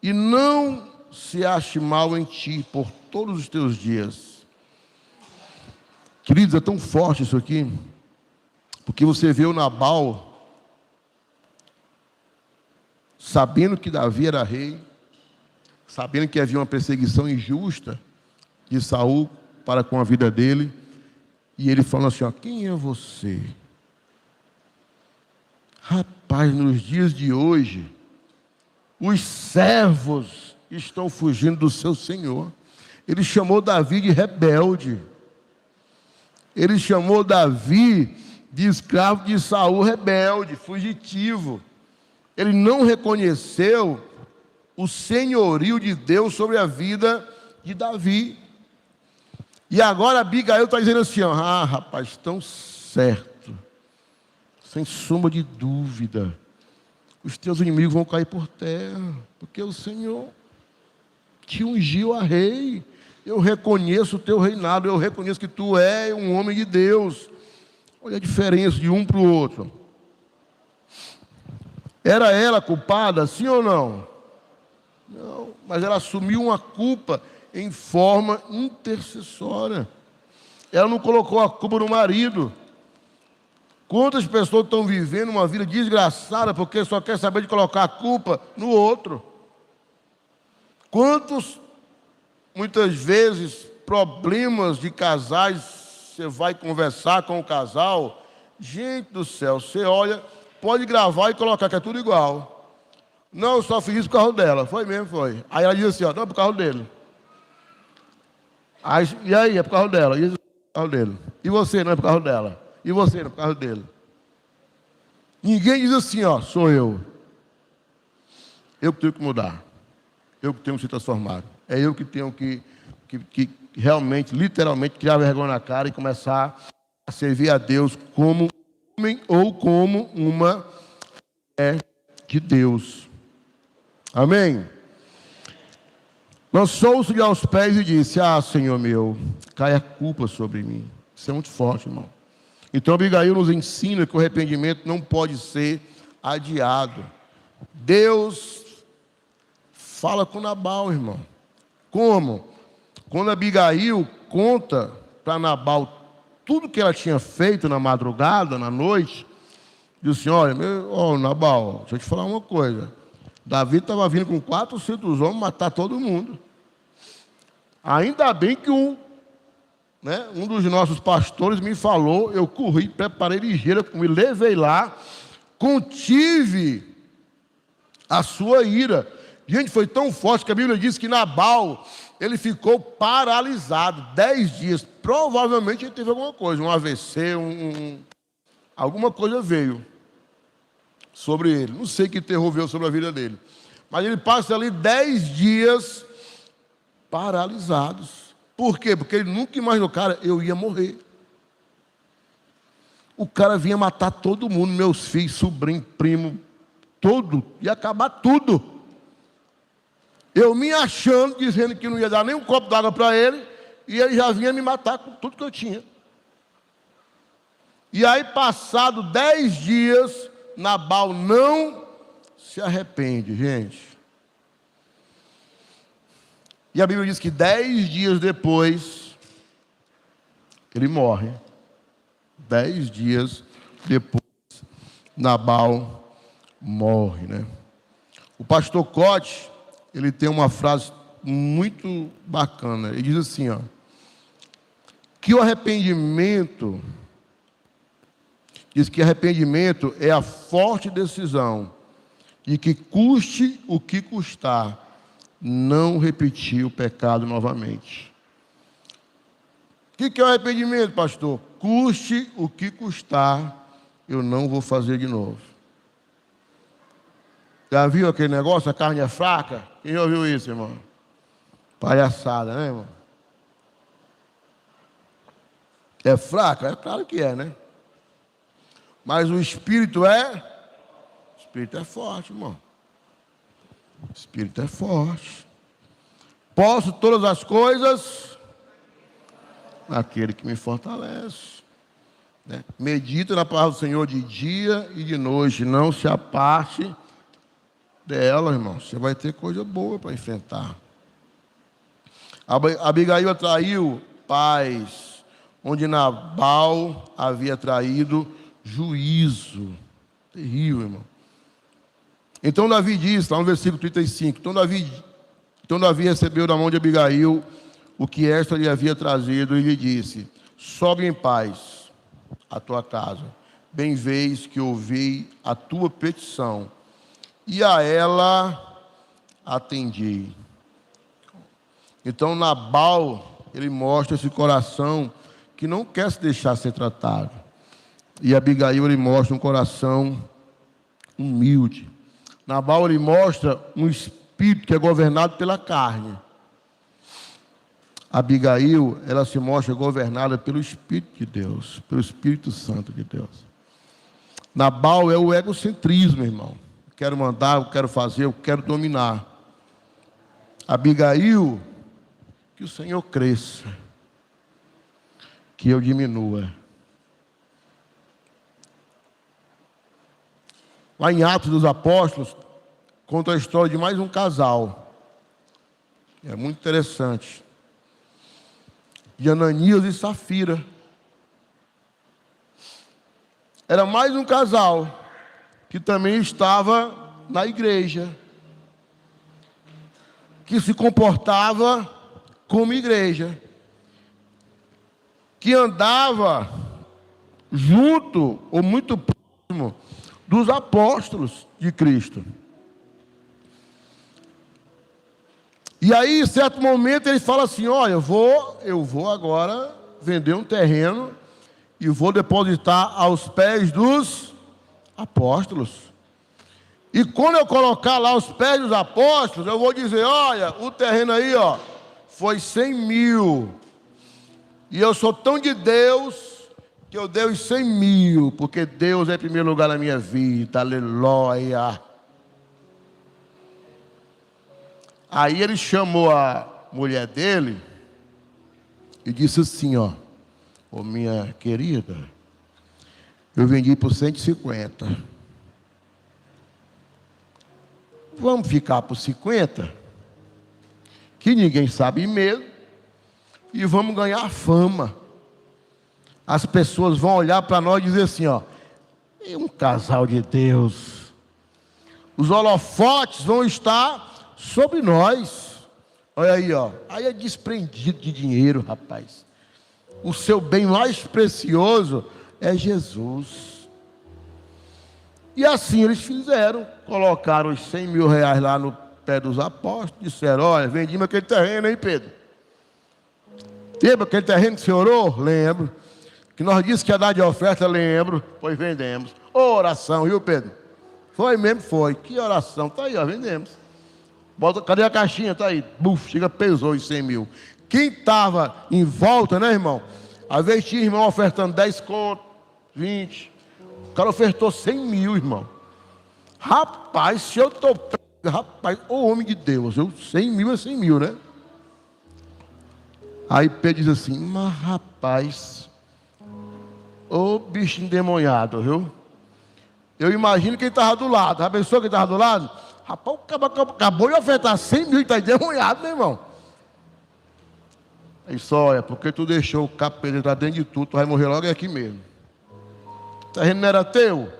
e não se ache mal em ti por todos os teus dias. Queridos, é tão forte isso aqui, porque você vê o Nabal, sabendo que Davi era rei, sabendo que havia uma perseguição injusta de Saul para com a vida dele, e ele falando assim, ó, quem é você? Rapaz, nos dias de hoje, os servos estão fugindo do seu Senhor. Ele chamou Davi de rebelde. Ele chamou Davi de escravo de Saul, rebelde, fugitivo. Ele não reconheceu o senhorio de Deus sobre a vida de Davi. E agora Abigail está dizendo assim, ó, ah, rapaz, tão certo. Sem sombra de dúvida, os teus inimigos vão cair por terra, porque o Senhor te ungiu a rei. Eu reconheço o teu reinado, eu reconheço que tu és um homem de Deus. Olha a diferença de um para o outro. Era ela culpada, sim ou não? Não, mas ela assumiu uma culpa em forma intercessória. Ela não colocou a culpa no marido. Quantas pessoas estão vivendo uma vida desgraçada porque só quer saber de colocar a culpa no outro? Quantos, muitas vezes, problemas de casais, você vai conversar com o casal, gente do céu, você olha, pode gravar e colocar que é tudo igual. Não, eu só fiz isso por causa dela. Foi mesmo, foi. Aí ela diz assim, ó, não, é por causa dele. Aí, e aí, é por causa dela. E, é por causa dele. E você, não é por causa dela. E você, não é por causa dele. Ninguém diz assim, ó, sou eu. Eu que tenho que mudar. Eu que tenho que se transformar. É eu que tenho que realmente, literalmente, criar vergonha na cara e começar a servir a Deus como homem ou como uma de Deus. Amém? Lançou-se-lhe aos pés e disse, Senhor meu, cai a culpa sobre mim. Isso é muito forte, irmão. Então Abigail nos ensina que o arrependimento não pode ser adiado. Deus fala com Nabal, irmão. Como? Quando Abigail conta para Nabal tudo que ela tinha feito na madrugada, na noite, diz assim, olha, Nabal, deixa eu te falar uma coisa. Davi estava vindo com 400 homens matar todo mundo. Ainda bem que um dos nossos pastores me falou, eu corri, preparei ligeira, me levei lá, contive a sua ira. Gente, foi tão forte que a Bíblia diz que Nabal, ele ficou paralisado 10 dias. Provavelmente ele teve alguma coisa, um AVC, alguma coisa veio sobre ele. Não sei que terror veio sobre a vida dele. Mas ele passa ali 10 dias paralisados. Por quê? Porque ele nunca imaginou, cara, eu ia morrer. O cara vinha matar todo mundo, meus filhos, sobrinho, primo, todo, ia acabar tudo. Eu me achando, dizendo que não ia dar nem um copo d'água para ele, e ele já vinha me matar com tudo que eu tinha. E aí, passado 10 dias, Nabal não se arrepende, gente. E a Bíblia diz que 10 dias depois, ele morre. 10 dias depois, Nabal morre, né? O pastor Cote, ele tem uma frase muito bacana. Ele diz assim, ó, que o arrependimento, diz que arrependimento é a forte decisão de que custe o que custar, não repetir o pecado novamente. O que é o arrependimento, pastor? Custe o que custar, eu não vou fazer de novo. Já viu aquele negócio, a carne é fraca? Quem já ouviu isso, irmão? Palhaçada, né, irmão? É fraca? É claro que é, né? Mas o espírito é? O espírito é forte, irmão. O espírito é forte. Posso todas as coisas naquele que me fortalece. Né? Medita na palavra do Senhor de dia e de noite. Não se aparte dela, irmão. Você vai ter coisa boa para enfrentar. Abigail atraiu paz, onde Nabal havia traído juízo. Terrível, irmão. Então Davi diz, lá no versículo 35, então Davi recebeu da mão de Abigail o que esta lhe havia trazido e lhe disse, sobe em paz à tua casa, bem vês que ouvi a tua petição, e a ela atendi. Então Nabal, ele mostra esse coração que não quer se deixar ser tratado. E Abigail, ele mostra um coração humilde. Nabal, ele mostra um espírito que é governado pela carne. Abigail, ela se mostra governada pelo Espírito de Deus, pelo Espírito Santo de Deus. Nabal é o egocentrismo, irmão. Eu quero mandar, eu quero fazer, eu quero dominar. Abigail, que o Senhor cresça, que eu diminua. Lá em Atos dos Apóstolos, conta a história de mais um casal. É muito interessante. De Ananias e Safira. Era mais um casal que também estava na igreja, que se comportava como igreja, que andava junto ou muito próximo dos apóstolos de Cristo. E aí, em certo momento, ele fala assim: olha, eu vou agora vender um terreno e vou depositar aos pés dos apóstolos. E quando eu colocar lá os pés dos apóstolos, eu vou dizer: olha, o terreno aí, ó, foi 100 mil. E eu sou tão de Deus que eu dei os 100 mil, porque Deus é em primeiro lugar na minha vida. Aleluia. Aí ele chamou a mulher dele e disse assim: ó, ô minha querida, eu vendi por 150. Vamos ficar por 50, que ninguém sabe mesmo, e vamos ganhar fama. As pessoas vão olhar para nós e dizer assim: ó, é um casal de Deus. Os holofotes vão estar sobre nós. Olha aí, ó. Aí é desprendido de dinheiro, rapaz. O seu bem mais precioso é Jesus. E assim eles fizeram. Colocaram os 100 mil reais lá no pé dos apóstolos. Disseram: olha, vendimos aquele terreno, hein, Pedro? Lembra aquele terreno que você orou? Lembro. Que nós disse que ia dar de oferta? Lembro. Pois vendemos. Oração, viu, Pedro? Foi mesmo, foi. Que oração. Tá aí, ó, vendemos. Bota, cadê a caixinha? Tá aí. Buf, chega, pesou os 100 mil. Quem estava em volta, né, irmão? Às vezes tinha irmão ofertando 10 contos, 20. O cara ofertou 100 mil, irmão. Rapaz, se eu estou... Rapaz, ô homem de Deus, 100 mil é 100 mil, né? Aí Pedro diz assim: mas rapaz, ô bicho endemoniado, viu? Eu imagino quem estava do lado. A pessoa que estava do lado, rapaz, acabou de ofertar 100 mil e está endemoniado, meu irmão. Aí só, olha, porque tu deixou o capeta entrar dentro de tudo, tu vai morrer logo aqui mesmo. O terreno não era teu?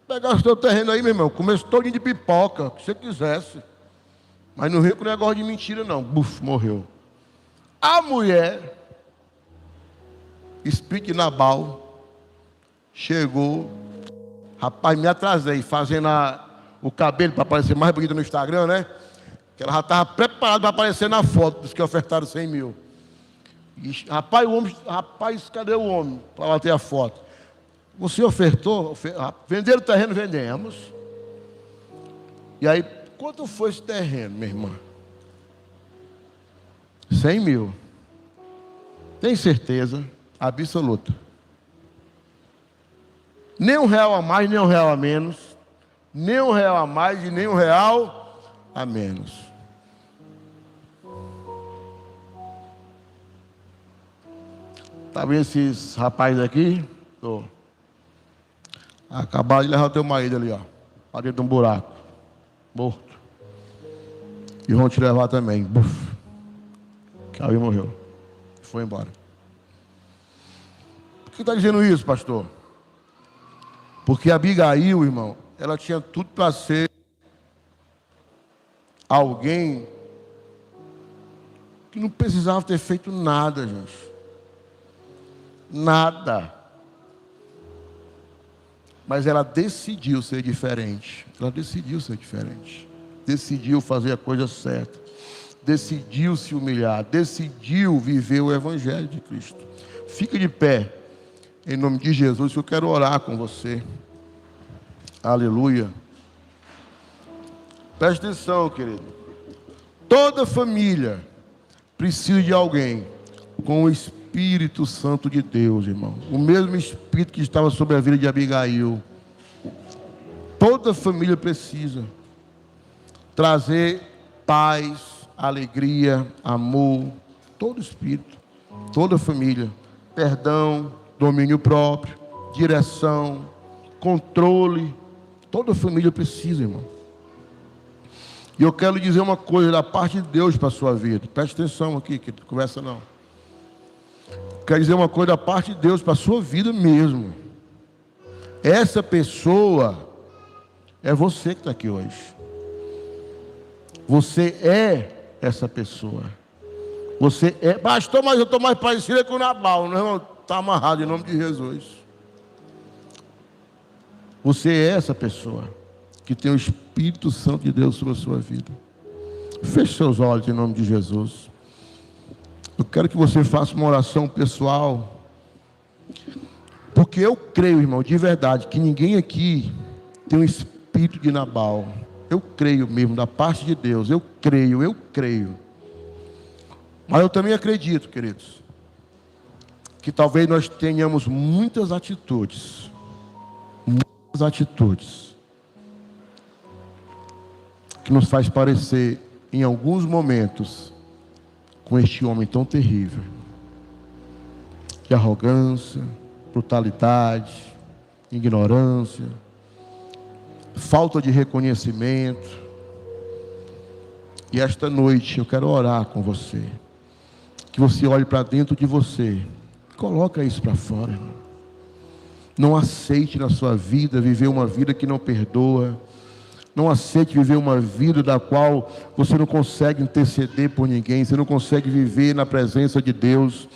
Pegasse o teu terreno aí, meu irmão, comesse todinho de pipoca, o que você quisesse. Mas não veio com negócio de mentira, não. Buf, morreu. A mulher, espírito de Nabal, chegou. Rapaz, me atrasei, fazendo o cabelo para parecer mais bonito no Instagram, né? Que ela já estava preparada para aparecer na foto dos que ofertaram 100 mil. E, rapaz, cadê o homem para bater a foto? Você ofertou? Venderam o terreno? Vendemos. E aí, quanto foi esse terreno, minha irmã? 100 mil. Tem certeza absoluta. Nem R$1 a mais, nem R$1 a menos. Nem R$1 a mais e nem R$1 a menos. Tá vendo esses rapazes aqui? Tô. Acabaram de levar o teu marido ali, ó, para dentro de um buraco, morto. E vão te levar também. Buf. Caiu e morreu. Foi embora. Por que está dizendo isso, pastor? Porque Abigail, irmão, ela tinha tudo para ser alguém que não precisava ter feito nada, gente. Nada. Mas ela decidiu ser diferente. Ela decidiu ser diferente. Decidiu fazer a coisa certa. Decidiu se humilhar. Decidiu viver o Evangelho de Cristo. Fique de pé. Em nome de Jesus, eu quero orar com você. Aleluia. Preste atenção, querido. Toda família precisa de alguém com o Espírito Santo de Deus, irmão. O mesmo Espírito que estava sobre a vida de Abigail. Toda família precisa trazer paz, alegria, amor. Todo Espírito, toda família. Perdão, domínio próprio, direção, controle. Toda família precisa, irmão. E eu quero lhe dizer uma coisa da parte de Deus para a sua vida. Preste atenção aqui, que conversa não. Quero dizer uma coisa da parte de Deus para a sua vida mesmo. Essa pessoa é você que está aqui hoje. Você é essa pessoa. Você é, pastor, mas eu estou mais parecido com o Nabal. Não, está amarrado em nome de Jesus. Você é essa pessoa que tem o Espírito Santo de Deus sobre a sua vida. Feche seus olhos em nome de Jesus. Eu quero que você faça uma oração pessoal. Porque eu creio, irmão, de verdade, que ninguém aqui tem um espírito de Nabal. Eu creio mesmo, da parte de Deus. Eu creio. Mas eu também acredito, queridos, que talvez nós tenhamos muitas atitudes que nos faz parecer, em alguns momentos, com este homem tão terrível. De arrogância, brutalidade, ignorância, falta de reconhecimento. E esta noite eu quero orar com você. Que você olhe para dentro de você. Coloca isso para fora, irmão. Não aceite na sua vida viver uma vida que não perdoa. Não aceite viver uma vida da qual você não consegue interceder por ninguém. Você não consegue viver na presença de Deus.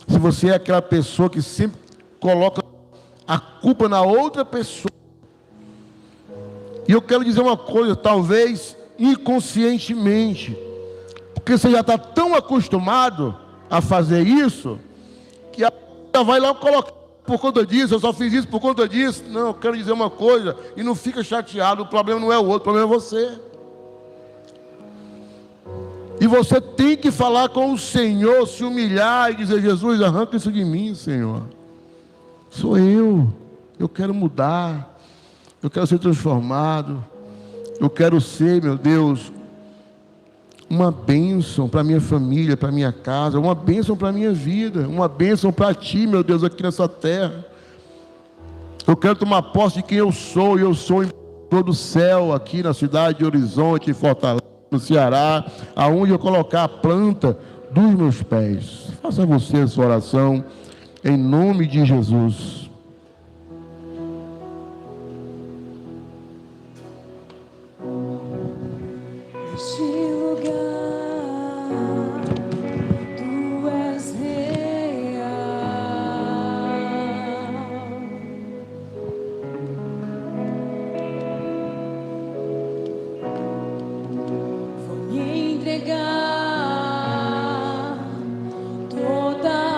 Se você é aquela pessoa que sempre coloca a culpa na outra pessoa. E eu quero dizer uma coisa, talvez inconscientemente, porque você já está tão acostumado a fazer isso, que a pessoa vai lá colocar por conta disso, eu só fiz isso por conta disso. Não, eu quero dizer uma coisa, e não fica chateado, o problema não é o outro, o problema é você. E você tem que falar com o Senhor, se humilhar e dizer: Jesus, arranca isso de mim, Senhor. Sou eu quero mudar, eu quero ser transformado, eu quero ser, meu Deus, uma bênção para minha família, para minha casa, uma bênção para minha vida, uma bênção para Ti, meu Deus, aqui nessa terra. Eu quero tomar posse de quem eu sou, e eu sou em todo o céu, aqui na cidade de Horizonte, em Fortaleza, no Ceará, aonde eu colocar a planta dos meus pés. Faça você a sua oração, em nome de Jesus. Este lugar, Tu és real. Vou me entregar totalmente.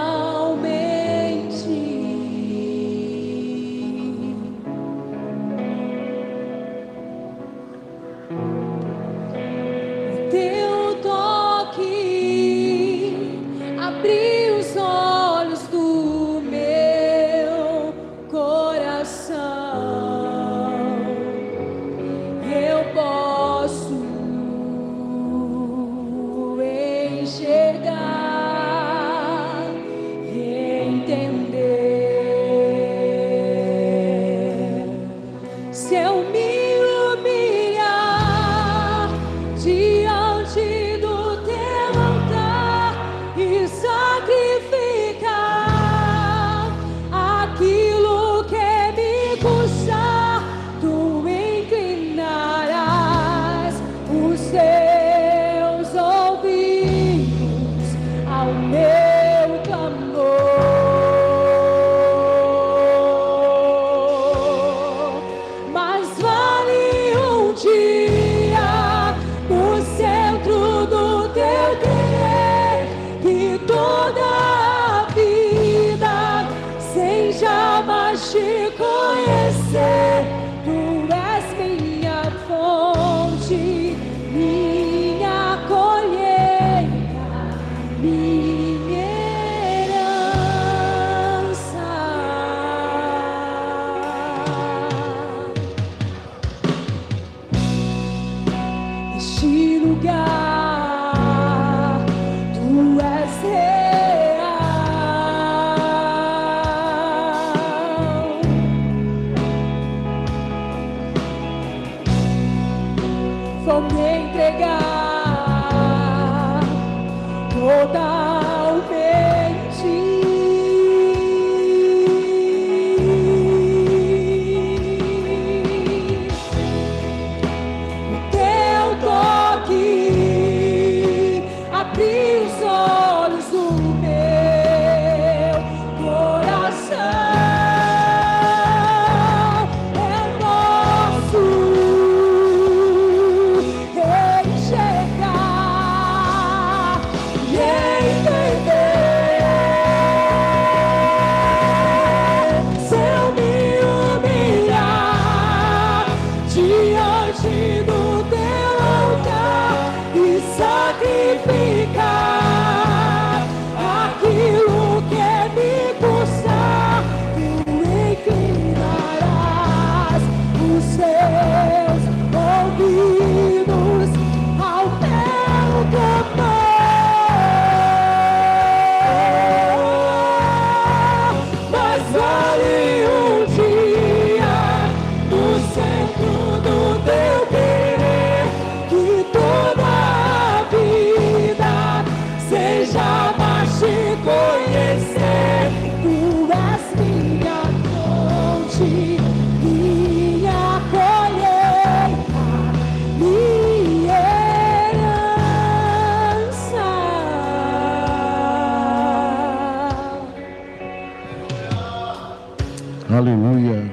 Aleluia.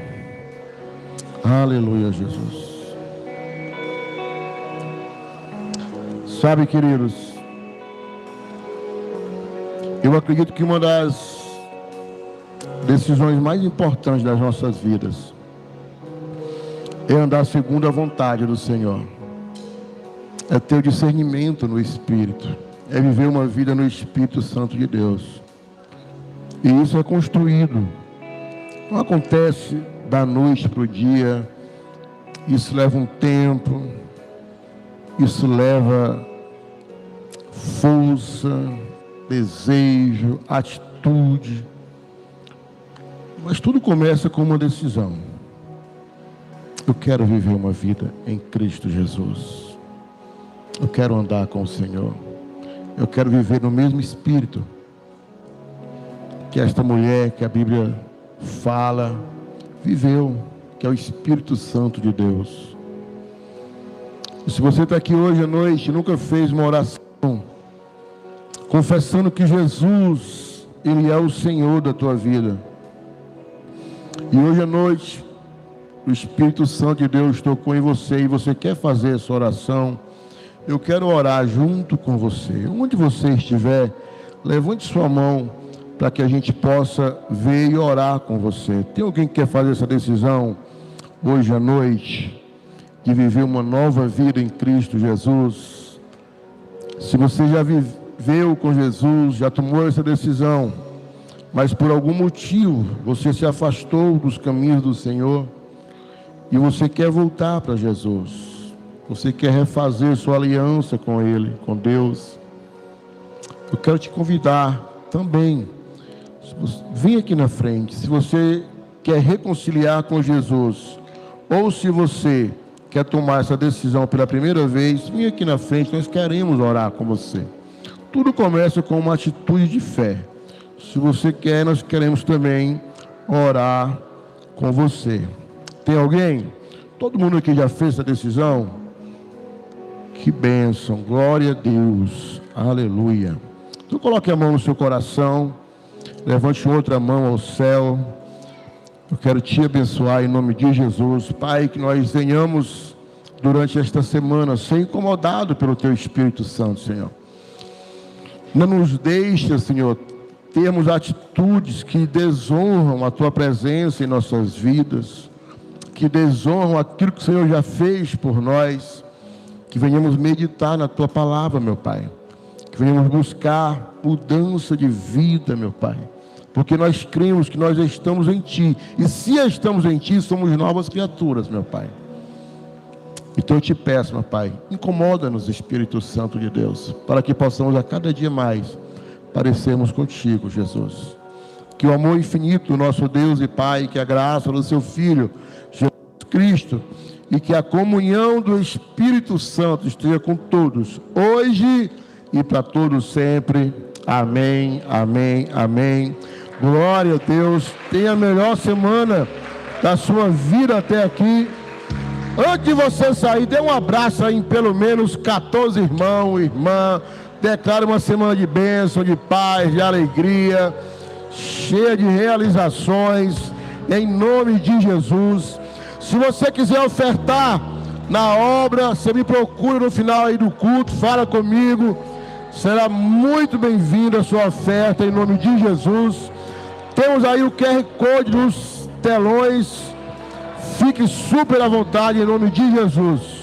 Aleluia, Jesus. Sabe, queridos, eu acredito que uma das decisões mais importantes das nossas vidas é andar segundo a vontade do Senhor. É ter o discernimento no Espírito. É viver uma vida no Espírito Santo de Deus. E isso é construído. Não acontece da noite para o dia. Isso leva um tempo. Isso leva força, desejo, atitude. Mas tudo começa com uma decisão. Eu quero viver uma vida em Cristo Jesus. Eu quero andar com o Senhor. Eu quero viver no mesmo Espírito que esta mulher que a Bíblia fala, viveu, que é o Espírito Santo de Deus. E se você está aqui hoje à noite e nunca fez uma oração, confessando que Jesus, Ele é o Senhor da tua vida, e hoje à noite, o Espírito Santo de Deus tocou em você e você quer fazer essa oração, eu quero orar junto com você. Onde você estiver, levante sua mão para que a gente possa ver e orar com você. Tem alguém que quer fazer essa decisão hoje à noite, de viver uma nova vida em Cristo Jesus? Se você já viveu com Jesus, já tomou essa decisão, mas por algum motivo você se afastou dos caminhos do Senhor e você quer voltar para Jesus, você quer refazer sua aliança com Ele, com Deus, eu quero te convidar também. Vem aqui na frente. Se você quer reconciliar com Jesus, ou se você quer tomar essa decisão pela primeira vez, vem aqui na frente, nós queremos orar com você. Tudo começa com uma atitude de fé. Se você quer, nós queremos também orar com você. Tem alguém? Todo mundo aqui já fez essa decisão? Que bênção, glória a Deus, aleluia. Então coloque a mão no seu coração, levante outra mão ao céu. Eu quero te abençoar em nome de Jesus. Pai, que nós venhamos durante esta semana ser incomodados pelo Teu Espírito Santo, Senhor. Não nos deixa, Senhor, termos atitudes que desonram a Tua presença em nossas vidas, que desonram aquilo que o Senhor já fez por nós. Que venhamos meditar na Tua palavra, meu Pai. Que venhamos buscar mudança de vida, meu Pai. Porque nós cremos que nós estamos em Ti. E se estamos em Ti, somos novas criaturas, meu Pai. Então eu te peço, meu Pai, incomoda-nos, Espírito Santo de Deus, para que possamos a cada dia mais parecermos contigo, Jesus. Que o amor infinito do nosso Deus e Pai, que a graça do Seu Filho, Jesus Cristo, e que a comunhão do Espírito Santo esteja com todos, hoje e para todos sempre. Amém, amém, amém. Glória a Deus. Tenha a melhor semana da sua vida até aqui. Antes de você sair, dê um abraço aí em pelo menos 14 irmãos e irmã. Declare uma semana de bênção, de paz, de alegria, cheia de realizações, em nome de Jesus. Se você quiser ofertar na obra, você me procura no final aí do culto, fala comigo. Será muito bem-vinda a sua oferta em nome de Jesus. Temos aí o QR Code nos telões. Fique super à vontade em nome de Jesus.